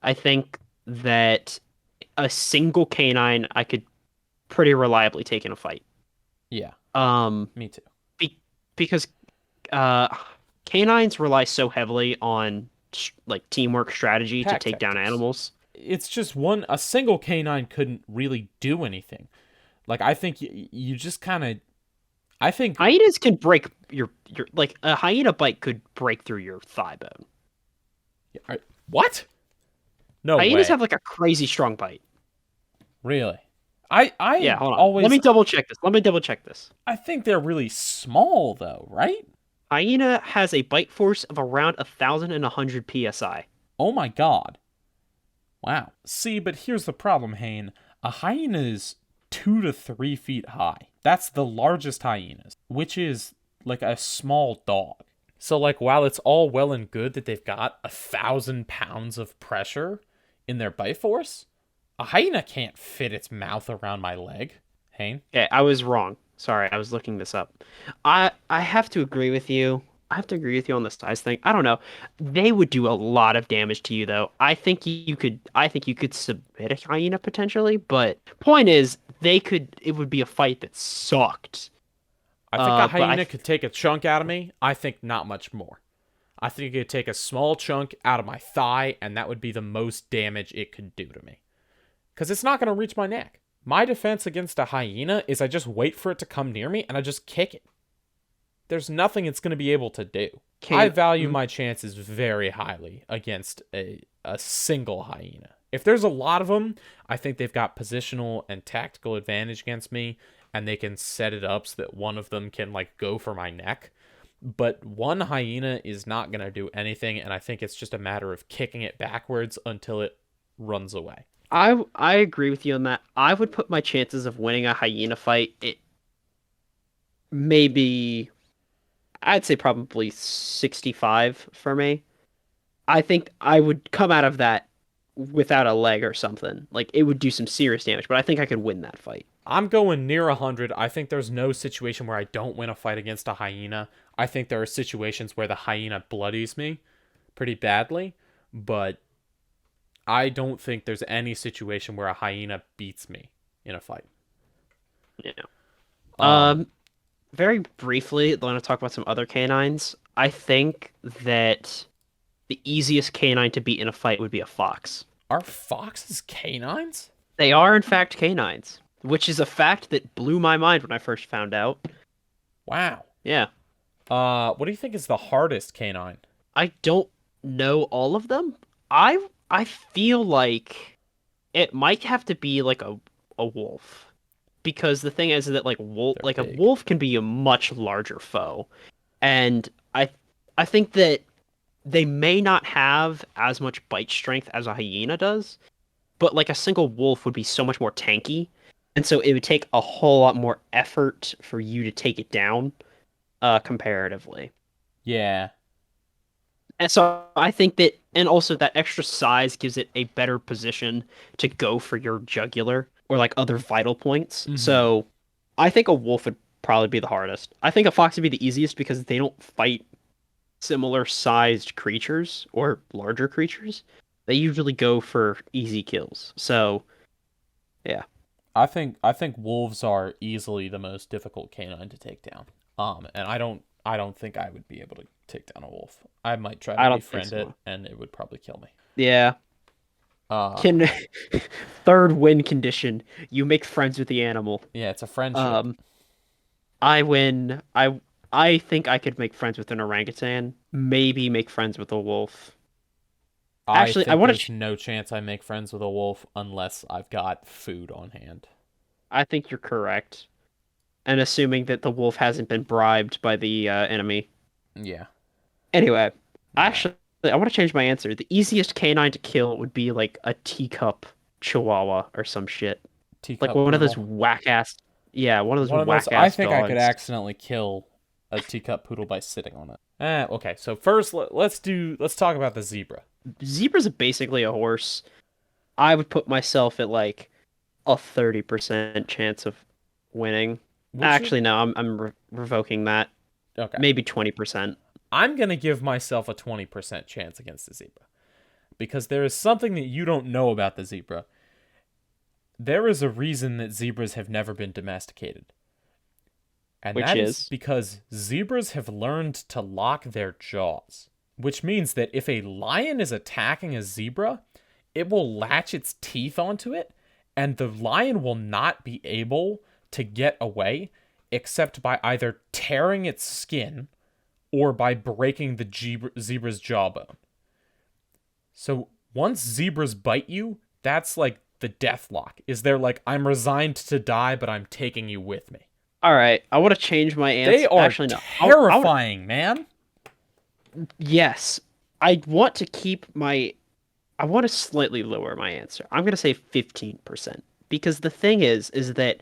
I think that a single canine I could pretty reliably take in a fight. Yeah. Um, Me too. be, because uh, canines rely so heavily on like teamwork strategy to Pack take down tactics. animals. It's just a single canine couldn't really do anything. Like I think you just kind of I think Hyenas can break your like a hyena bite could break through your thigh bone. what? No Hyenas way. have like a crazy strong bite. Really? I Yeah, hold on. Let always me double check this. Let me double check this. I think they're really small though, right? Hyena has a bite force of around 1,100 psi. Oh my god. Wow. See, but here's the problem, Hane. A hyena is 2 to 3 feet high. That's the largest hyenas, which is like a small dog. So, like, while it's all well and good that they've got 1,000 pounds of pressure in their bite force, a hyena can't fit its mouth around my leg. Hane? Okay, I was wrong. Sorry, I was looking this up. I have to agree with you. I have to agree with you on the size thing. I don't know. They would do a lot of damage to you though. I think you could submit a hyena potentially, but point is it would be a fight that sucked. I think a But hyena could take a chunk out of me. I think not much more. I think it could take a small chunk out of my thigh, and that would be the most damage it could do to me. Because it's not going to reach my neck. My defense against a hyena is I just wait for it to come near me, and I just kick it. There's nothing it's going to be able to do. I value my chances very highly against a single hyena. If there's a lot of them, I think they've got positional and tactical advantage against me, and they can set it up so that one of them can like go for my neck. But one hyena is not going to do anything, and I think it's just a matter of kicking it backwards until it runs away. I agree with you on that. I would put my chances of winning a hyena fight it maybe I'd say probably 65 for me. I think I would come out of that without a leg or something. Like it would do some serious damage, but I think I could win that fight. I'm going near 100. I think there's no situation where I don't win a fight against a hyena. I think there are situations where the hyena bloodies me pretty badly, but I don't think there's any situation where a hyena beats me in a fight. Yeah. Um, Very briefly, I want to talk about some other canines. I think that the easiest canine to beat in a fight would be a fox. are foxes canines? They are, in fact, canines, which is a fact that blew my mind when I first found out. Wow. Yeah. What do you think is the hardest canine? I don't know all of them. I feel like it might have to be like a wolf. Because the thing is that They're like a big. wolf can be a much larger foe. And I think that they may not have as much bite strength as a hyena does, but like a single wolf would be so much more tanky, and so it would take a whole lot more effort for you to take it down, comparatively. Yeah. And so I think that, and also that extra size gives it a better position to go for your jugular or like other vital points. Mm-hmm. So I think a wolf would probably be the hardest. I think a fox would be the easiest because they don't fight similar sized creatures or larger creatures. They usually go for easy kills. So yeah. I think wolves are easily the most difficult canine to take down. And I don't think I would be able to take down a wolf. I might try to I don't think befriend it so. and it would probably kill me. Yeah. Uh Can third win condition. You make friends with the animal. yeah, it's a friendship. Um I win. I think I could make friends with an orangutan. Maybe make friends with a wolf. I Actually, I think want there's to. no chance I make friends with a wolf unless I've got food on hand. I think you're correct. And assuming that the wolf hasn't been bribed by the enemy. Yeah. Anyway, Yeah. actually, I want to change my answer. The easiest canine to kill would be like a teacup chihuahua or some shit. Like Teacup one of those poodle. whack ass. Yeah, one of those One of those whack I ass think I could dogs. accidentally kill a teacup poodle by sitting on it. Okay. So first let's talk about the zebra. Zebra's basically a horse. I would put myself at like a 30% chance of winning. Would you? Actually, no, I'm revoking that. Okay. Maybe 20%. I'm going to give myself a 20% chance against the zebra because there is something that you don't know about the zebra. There is a reason that zebras have never been domesticated. And Which that is is because zebras have learned to lock their jaws, which means that if a lion is attacking a zebra, it will latch its teeth onto it, and the lion will not be able to get away except by either tearing its skin or by breaking the zebra's jawbone. So once zebras bite you, that's like the death lock. Is they're like, I'm resigned to die, but I'm taking you with me. all right. I want to change my They answer. are Actually, no. I would, terrifying, man. yes. I want to keep my. I want to slightly lower my answer. I'm going to say 15%. Because the thing is that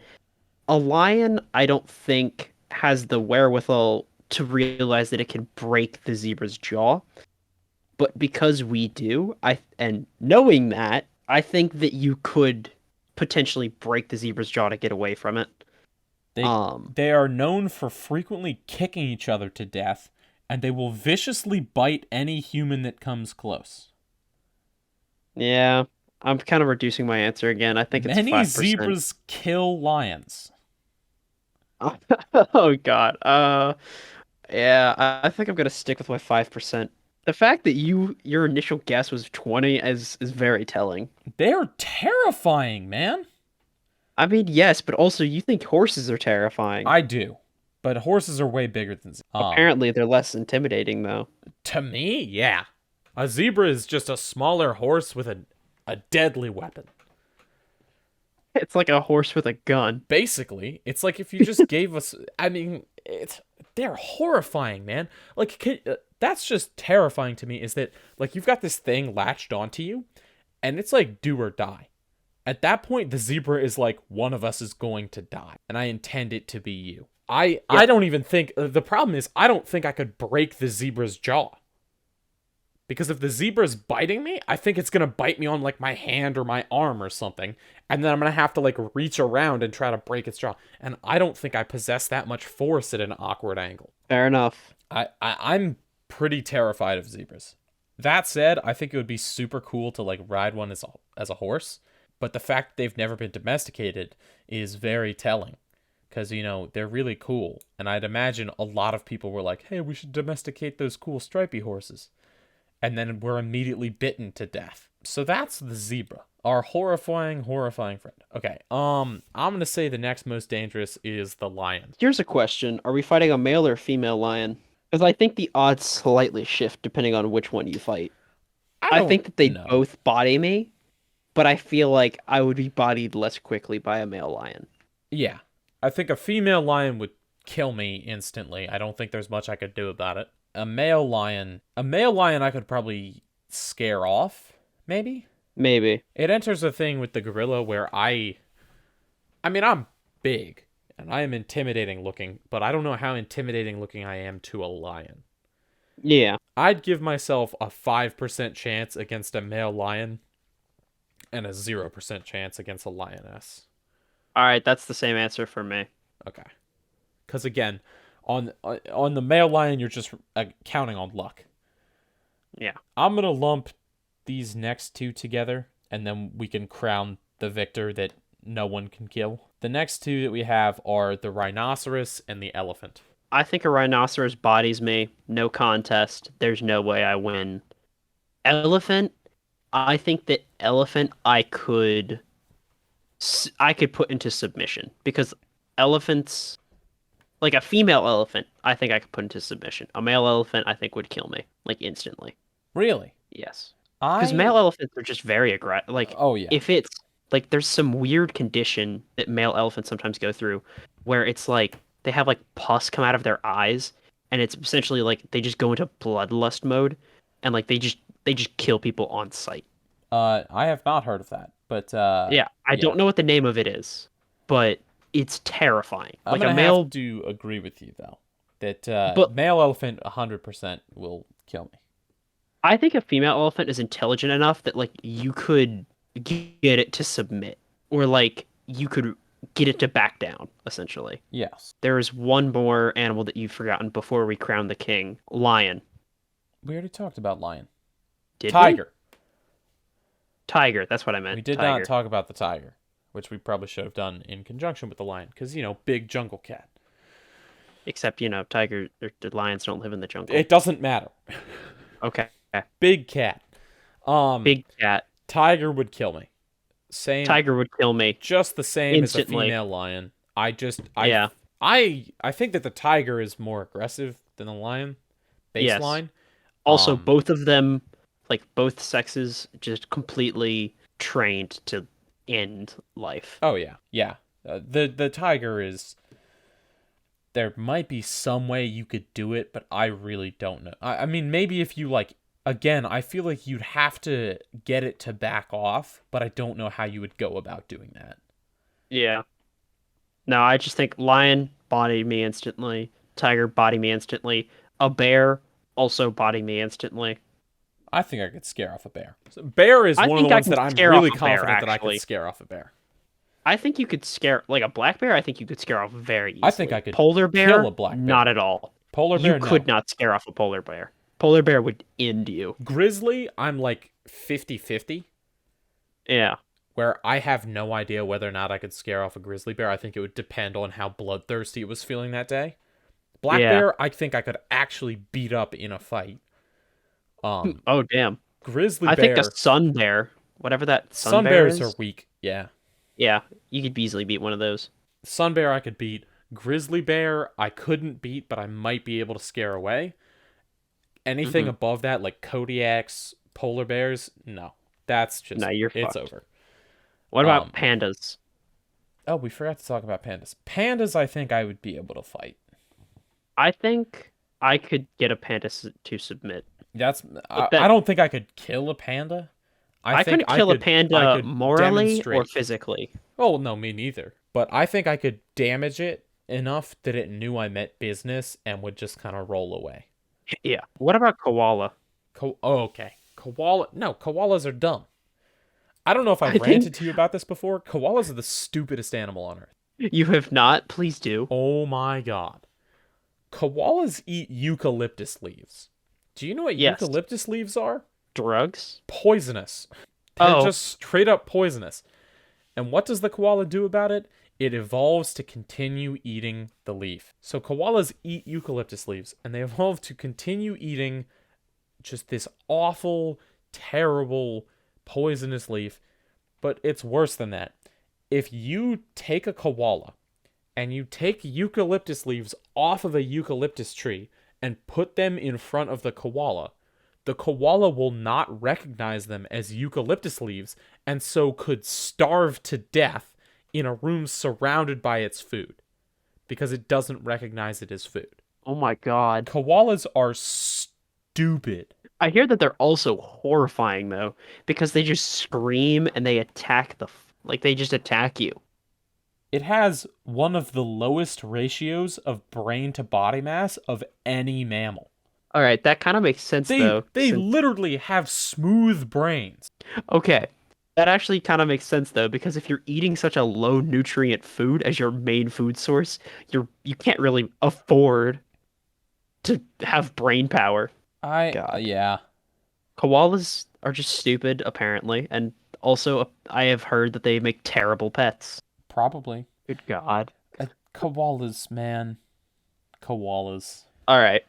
a lion, I don't think, has the wherewithal to realize that it can break the zebra's jaw. But because we do, and knowing that, I think that you could potentially break the zebra's jaw to get away from it. They Um, they are known for frequently kicking each other to death, and they will viciously bite any human that comes close. yeah, I'm kind of reducing my answer again. I think it's Many 5%. zebras kill lions. Oh God. Yeah, I think I'm gonna stick with my 5%. The fact that your initial guess was 20 is very telling. They're terrifying, man. I mean, yes, but also you think horses are terrifying. I do, but horses are way bigger than Apparently, they're less intimidating though. to me, yeah. A zebra is just a smaller horse with a deadly weapon. It's like a horse with a gun. Basically, it's like if you just gave us. I mean, they're horrifying, man. Like, that's just terrifying to me. Is that like you've got this thing latched onto you, and it's like do or die. At that point, the zebra is like one of us is going to die, and I intend it to be you. I Yep. don't even think the problem is I don't think I could break the zebra's jaw. Because if the zebra's biting me, I think it's gonna bite me on like my hand or my arm or something, and then I'm gonna have to like reach around and try to break its jaw. And I don't think I possess that much force at an awkward angle. Fair enough. I'm pretty terrified of zebras. That said, I think it would be super cool to like ride one as a horse, but the fact that they've never been domesticated is very telling. Because, they're really cool. And I'd imagine a lot of people were like, hey, we should domesticate those cool stripy horses, and then we're immediately bitten to death. So that's the zebra, our horrifying, horrifying friend. Okay, I'm gonna say the next most dangerous is the lion. Here's a question. Are we fighting a male or female lion? Because I think the odds slightly shift depending on which one you fight. I I don't think that they know. both body me, but I feel like I would be bodied less quickly by a male lion. Yeah, I think a female lion would kill me instantly. I don't think there's much I could do about it. A male lion, I could probably scare off. Maybe Maybe. it enters a thing with the gorilla where I mean, I'm big and I am intimidating looking, but I don't know how intimidating looking I am to a lion. Yeah. I'd give myself a 5% chance against a male lion and a 0% chance against a lioness. All right, that's the same answer for me. Okay. Because again, on the male lion, you're just counting on luck. Yeah. I'm going to lump these next two together, and then we can crown the victor that no one can kill. The next two that we have are the rhinoceros and the elephant. I think a rhinoceros bodies me. No contest. There's no way I win. Elephant, I think that elephant I could put into submission because elephants, like a female elephant, I think I could put into submission. A male elephant, I think would kill me like instantly. Really? Yes, because I. male elephants are just very aggressive. Like Oh, yeah. if it's like there's some weird condition that male elephants sometimes go through, where it's like they have like pus come out of their eyes, and it's essentially like they just go into bloodlust mode, and like they just kill people on sight. I have not heard of that, but Yeah, I yeah. don't know what the name of it is, but it's terrifying. I'm Like going a to have male, to agree with you, though, that but male elephant 100% will kill me. I think a female elephant is intelligent enough that like you could get it to submit, or like you could get it to back down, essentially. Yes. There is one more animal that you've forgotten before we crown the king. Lion. We already talked about lion. Did we? Tiger. Tiger. That's what I We meant. did not Tiger. talk about the tiger, which we probably should have done in conjunction with the lion, because, big jungle cat. Except, tiger or the lions don't live in the jungle. It doesn't matter. Okay. Big cat. Big cat. Tiger would kill me. Same, Tiger would kill me just the same as a instantly. female lion. Yeah. I think that the tiger is more aggressive than the lion. Yes. Baseline. Also, Um, both of them, like both sexes, just completely trained to end life. oh yeah, yeah. The tiger is. There might be some way you could do it, but I really don't know. I mean, maybe if you like. Again, I feel like you'd have to get it to back off, but I don't know how you would go about doing that. Yeah. No, I just think lion body me instantly. Tiger body me instantly. A bear also body me instantly. I think I could scare off a bear. So bear is I one of think the I ones can that I'm scare off really a bear, confident that I could actually. scare off a bear. I think you could scare like a black bear. I think you could scare off very easily. I think I could Polar kill bear, a black bear. not at all. Polar You bear, could no. not scare off a polar bear. Polar bear would end you. Grizzly, I'm like 50-50. Yeah. where I have no idea whether or not I could scare off a grizzly bear. I think it would depend on how bloodthirsty it was feeling that day. Black Yeah. bear, I think I could actually beat up in a fight. Um, Oh, damn. Grizzly I think a bear, sun bear, whatever that sun sun bear bears are is, weak. Yeah, yeah, you could easily beat one of those. sun bear I could beat. Grizzly bear I couldn't beat, but I might be able to scare away. Anything Hmm. above that, like Kodiaks, polar bears, no. That's No, just you're it's fucked. over. What about Um, pandas? oh, we forgot to talk about pandas. Pandas, I think I would be able to fight. I think I could get a panda to submit. That's But I that don't think I could kill a panda. I I think couldn't kill a I panda could morally or demonstrate. physically. Oh no, me neither. But I think I could damage it enough that it knew I meant business and would just kind of roll away. Yeah. What about koala? Oh, okay. Koala. No, koalas are dumb. I don't know if I I've think ranted to you about this before. Koalas are the stupidest animal on earth. you have not. Please do. Oh my god. Koalas eat eucalyptus leaves. Do you know what Yes. eucalyptus leaves are? Drugs? Poisonous. They're Oh, just straight up poisonous. And what does the koala do about it? It evolves to continue eating the leaf. So koalas eat eucalyptus leaves, and they evolve to continue eating just this awful, terrible, poisonous leaf. But it's worse than that. If you take a koala and you take eucalyptus leaves off of a eucalyptus tree and put them in front of the koala will not recognize them as eucalyptus leaves and so could starve to death in a room surrounded by its food because it doesn't recognize it as food. oh my God. Koalas are stupid. I hear that they're also horrifying though, because they just scream and they attack like they just attack you. It has one of the lowest ratios of brain to body mass of any mammal. All right, that kind of makes sense though. They literally have smooth brains. Okay, that actually kind of makes sense though, because if you're eating such a low nutrient food as your main food source, you can't really afford to have brain power. God. Yeah, Koalas are just stupid, apparently, and also I have heard that they make terrible pets. probably. Good God. Koalas, man. Koalas. All right.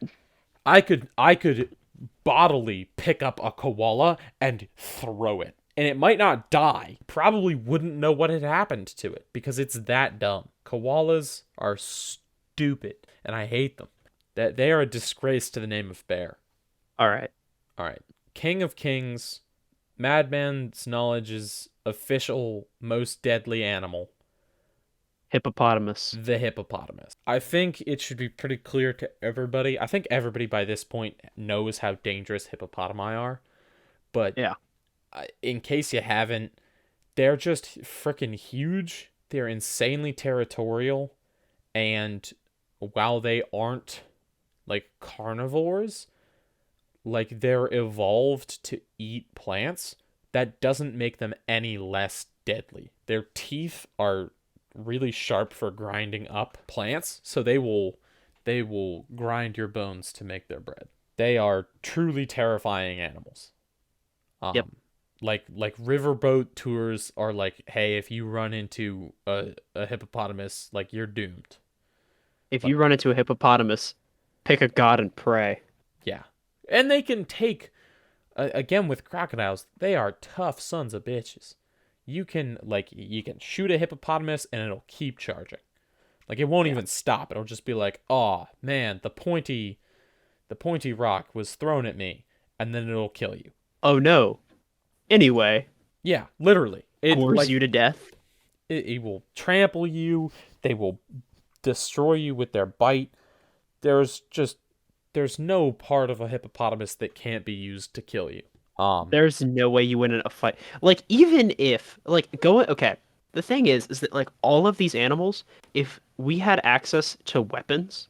I could bodily pick up a koala and throw it. And it might not die. Probably wouldn't know what had happened to it because it's that dumb. Koalas are stupid and I hate them. That they are a disgrace to the name of bear. All right. All right. King of Kings, Madman's knowledge is official most deadly animal. Hippopotamus. The hippopotamus. I think it should be pretty clear to everybody. I think everybody by this point knows how dangerous hippopotami are. But Yeah. in case you haven't, they're just freaking huge. They're insanely territorial. And while they aren't like carnivores, like they're evolved to eat plants, that doesn't make them any less deadly. Their teeth are really sharp for grinding up plants, so they will grind your bones to make their bread. They are truly terrifying animals. Yep. Like riverboat tours are like, hey, if you run into a hippopotamus, like you're doomed. If Like, you run into a hippopotamus, pick a god and pray. yeah. And they can take again with crocodiles, they are tough sons of bitches. You can shoot a hippopotamus and it'll keep charging. Like it won't even stop. It'll just be like, "Oh, man, the pointy rock was thrown at me," and then it'll kill you. Oh no. Anyway, Yeah, literally. gores you to death. It will trample you. They will destroy you with their bite. There's just there's no part of a hippopotamus that can't be used to kill you. There's no way you win in a fight. Like even if like going okay, the thing is that like all of these animals, if we had access to weapons,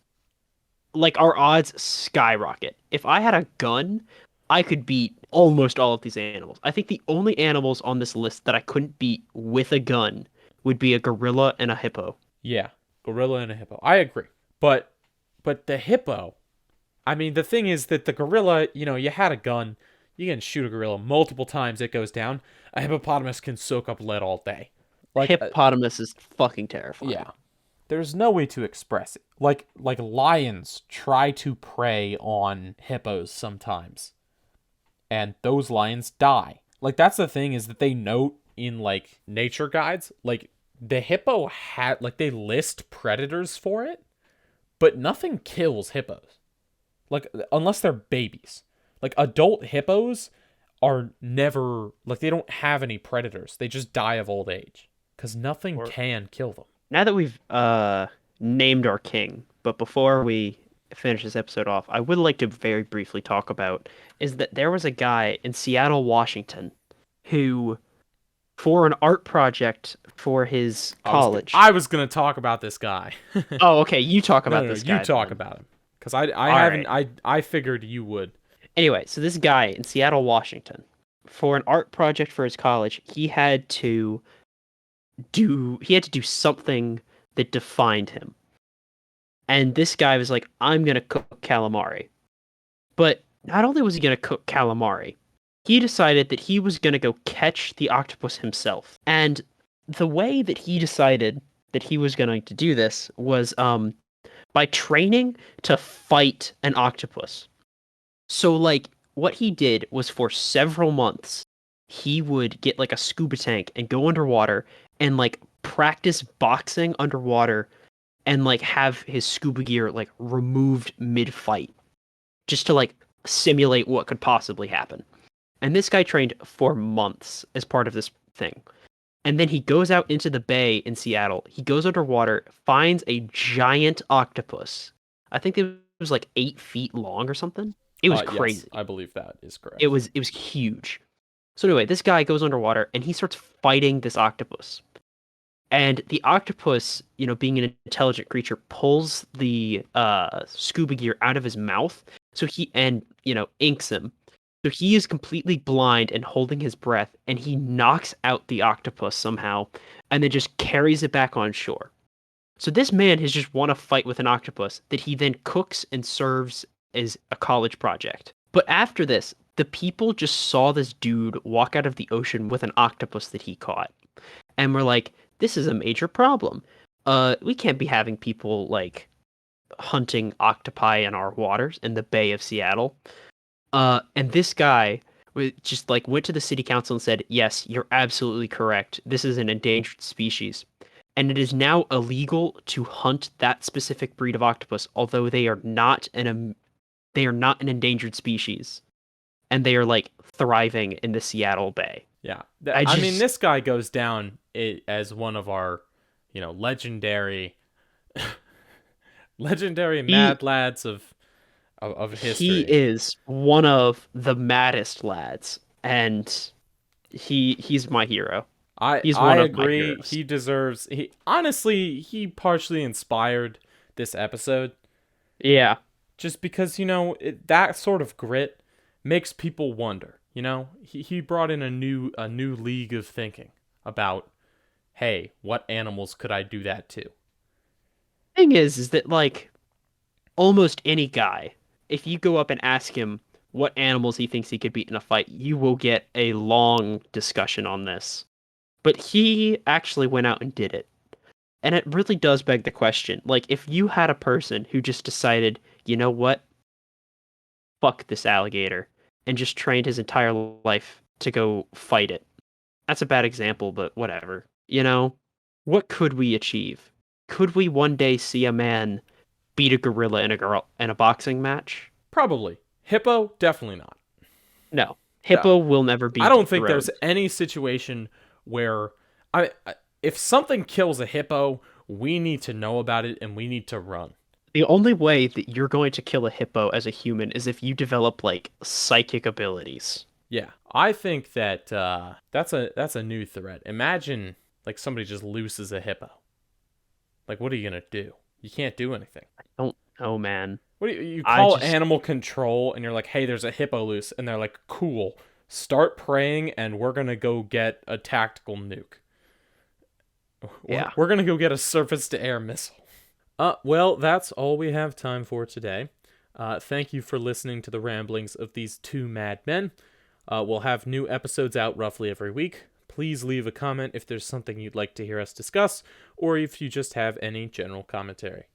like our odds skyrocket. If I had a gun, I could beat almost all of these animals. I think the only animals on this list that I couldn't beat with a gun would be a gorilla and a hippo. Yeah, gorilla and a hippo. I agree. But the hippo, I mean, the thing is that the gorilla, you had a gun, You can shoot a gorilla multiple times, it goes down. A hippopotamus can soak up lead all day. Like, Hippopotamus is fucking terrifying. yeah. There's no way to express it. Like lions try to prey on hippos sometimes, and those lions die. Like, that's the thing, is that they note in like nature guides, like the hippo had, like, they list predators for it, but nothing kills hippos. Like, unless they're babies. Like, adult hippos are never, like, they don't have any predators. They just die of old age because nothing Or can kill them. now that we've named our king, but before we finish this episode off, I would like to very briefly talk about is that there was a guy in Seattle, Washington, who, for an art project for his college. I was gonna talk about this guy. Oh, okay, you talk No, about no, no, this you guy talk then. about him, because I All haven't. right. I figured you would. Anyway, so this guy in Seattle, Washington, for an art project for his college, he had to do something that defined him. And this guy was like, I'm gonna cook calamari. But not only was he gonna cook calamari, he decided that he was gonna go catch the octopus himself. And the way that he decided that he was going to do this was by training to fight an octopus. So like what he did was for several months, he would get like a scuba tank and go underwater and like practice boxing underwater and like have his scuba gear like removed mid-fight just to like simulate what could possibly happen. And this guy trained for months as part of this thing. And then he goes out into the bay in Seattle. He goes underwater, finds a giant octopus. I think it was like 8 feet long or something. It was Yes, crazy. I believe that is It correct. was it was huge. So anyway, this guy goes underwater and he starts fighting this octopus. And the octopus, being an intelligent creature, pulls the scuba gear out of his mouth. So inks him. So he is completely blind and holding his breath, and he knocks out the octopus somehow, and then just carries it back on shore. So this man has just won a fight with an octopus that he then cooks and serves as a college project. But after this, the people just saw this dude walk out of the ocean with an octopus that he caught, and were like, "This is a major problem. We can't be having people like hunting octopi in our waters in the Bay of Seattle." And this guy just like went to the city council and said, "Yes, you're absolutely correct. This is an endangered species, and it is now illegal to hunt that specific breed of octopus, although they are not an endangered species, and they are like thriving in the Seattle Bay." Yeah, I I mean, just this guy goes down as one of our, legendary, legendary he mad lads of he history. is one of the maddest lads, and he's my hero. He's I one of my agree. heroes. He deserves. He honestly, he partially inspired this episode, Yeah. just because that sort of grit makes people wonder. He brought in a new league of thinking about, hey, what animals could I do that to? Thing is that like almost any guy, if you go up and ask him what animals he thinks he could beat in a fight, you will get a long discussion on this. But he actually went out and did it. And it really does beg the question. Like, if you had a person who just decided, you know what, fuck this alligator, and just trained his entire life to go fight it, that's a bad example, but whatever. What could we achieve? Could we one day see a man beat a gorilla in a boxing match? Probably. Hippo, definitely not. No. No. Hippo will never be I don't think there's dethroned. any situation where if something kills a hippo, we need to know about it and we need to run. The only way that you're going to kill a hippo as a human is if you develop like psychic abilities. Yeah, I think that that's a new threat. Imagine like somebody just looses a hippo. Like, what are you gonna do? You can't do anything. I don't know, man. What do you I call just animal control and you're like, hey, there's a hippo loose, and they're like, cool. Start praying, and we're gonna go get a tactical nuke. We're, yeah. we're gonna go get a surface-to-air missile. Well, that's all we have time for today. Thank you for listening to the ramblings of these two madmen. We'll have new episodes out roughly every week. Please leave a comment if there's something you'd like to hear us discuss, or if you just have any general commentary.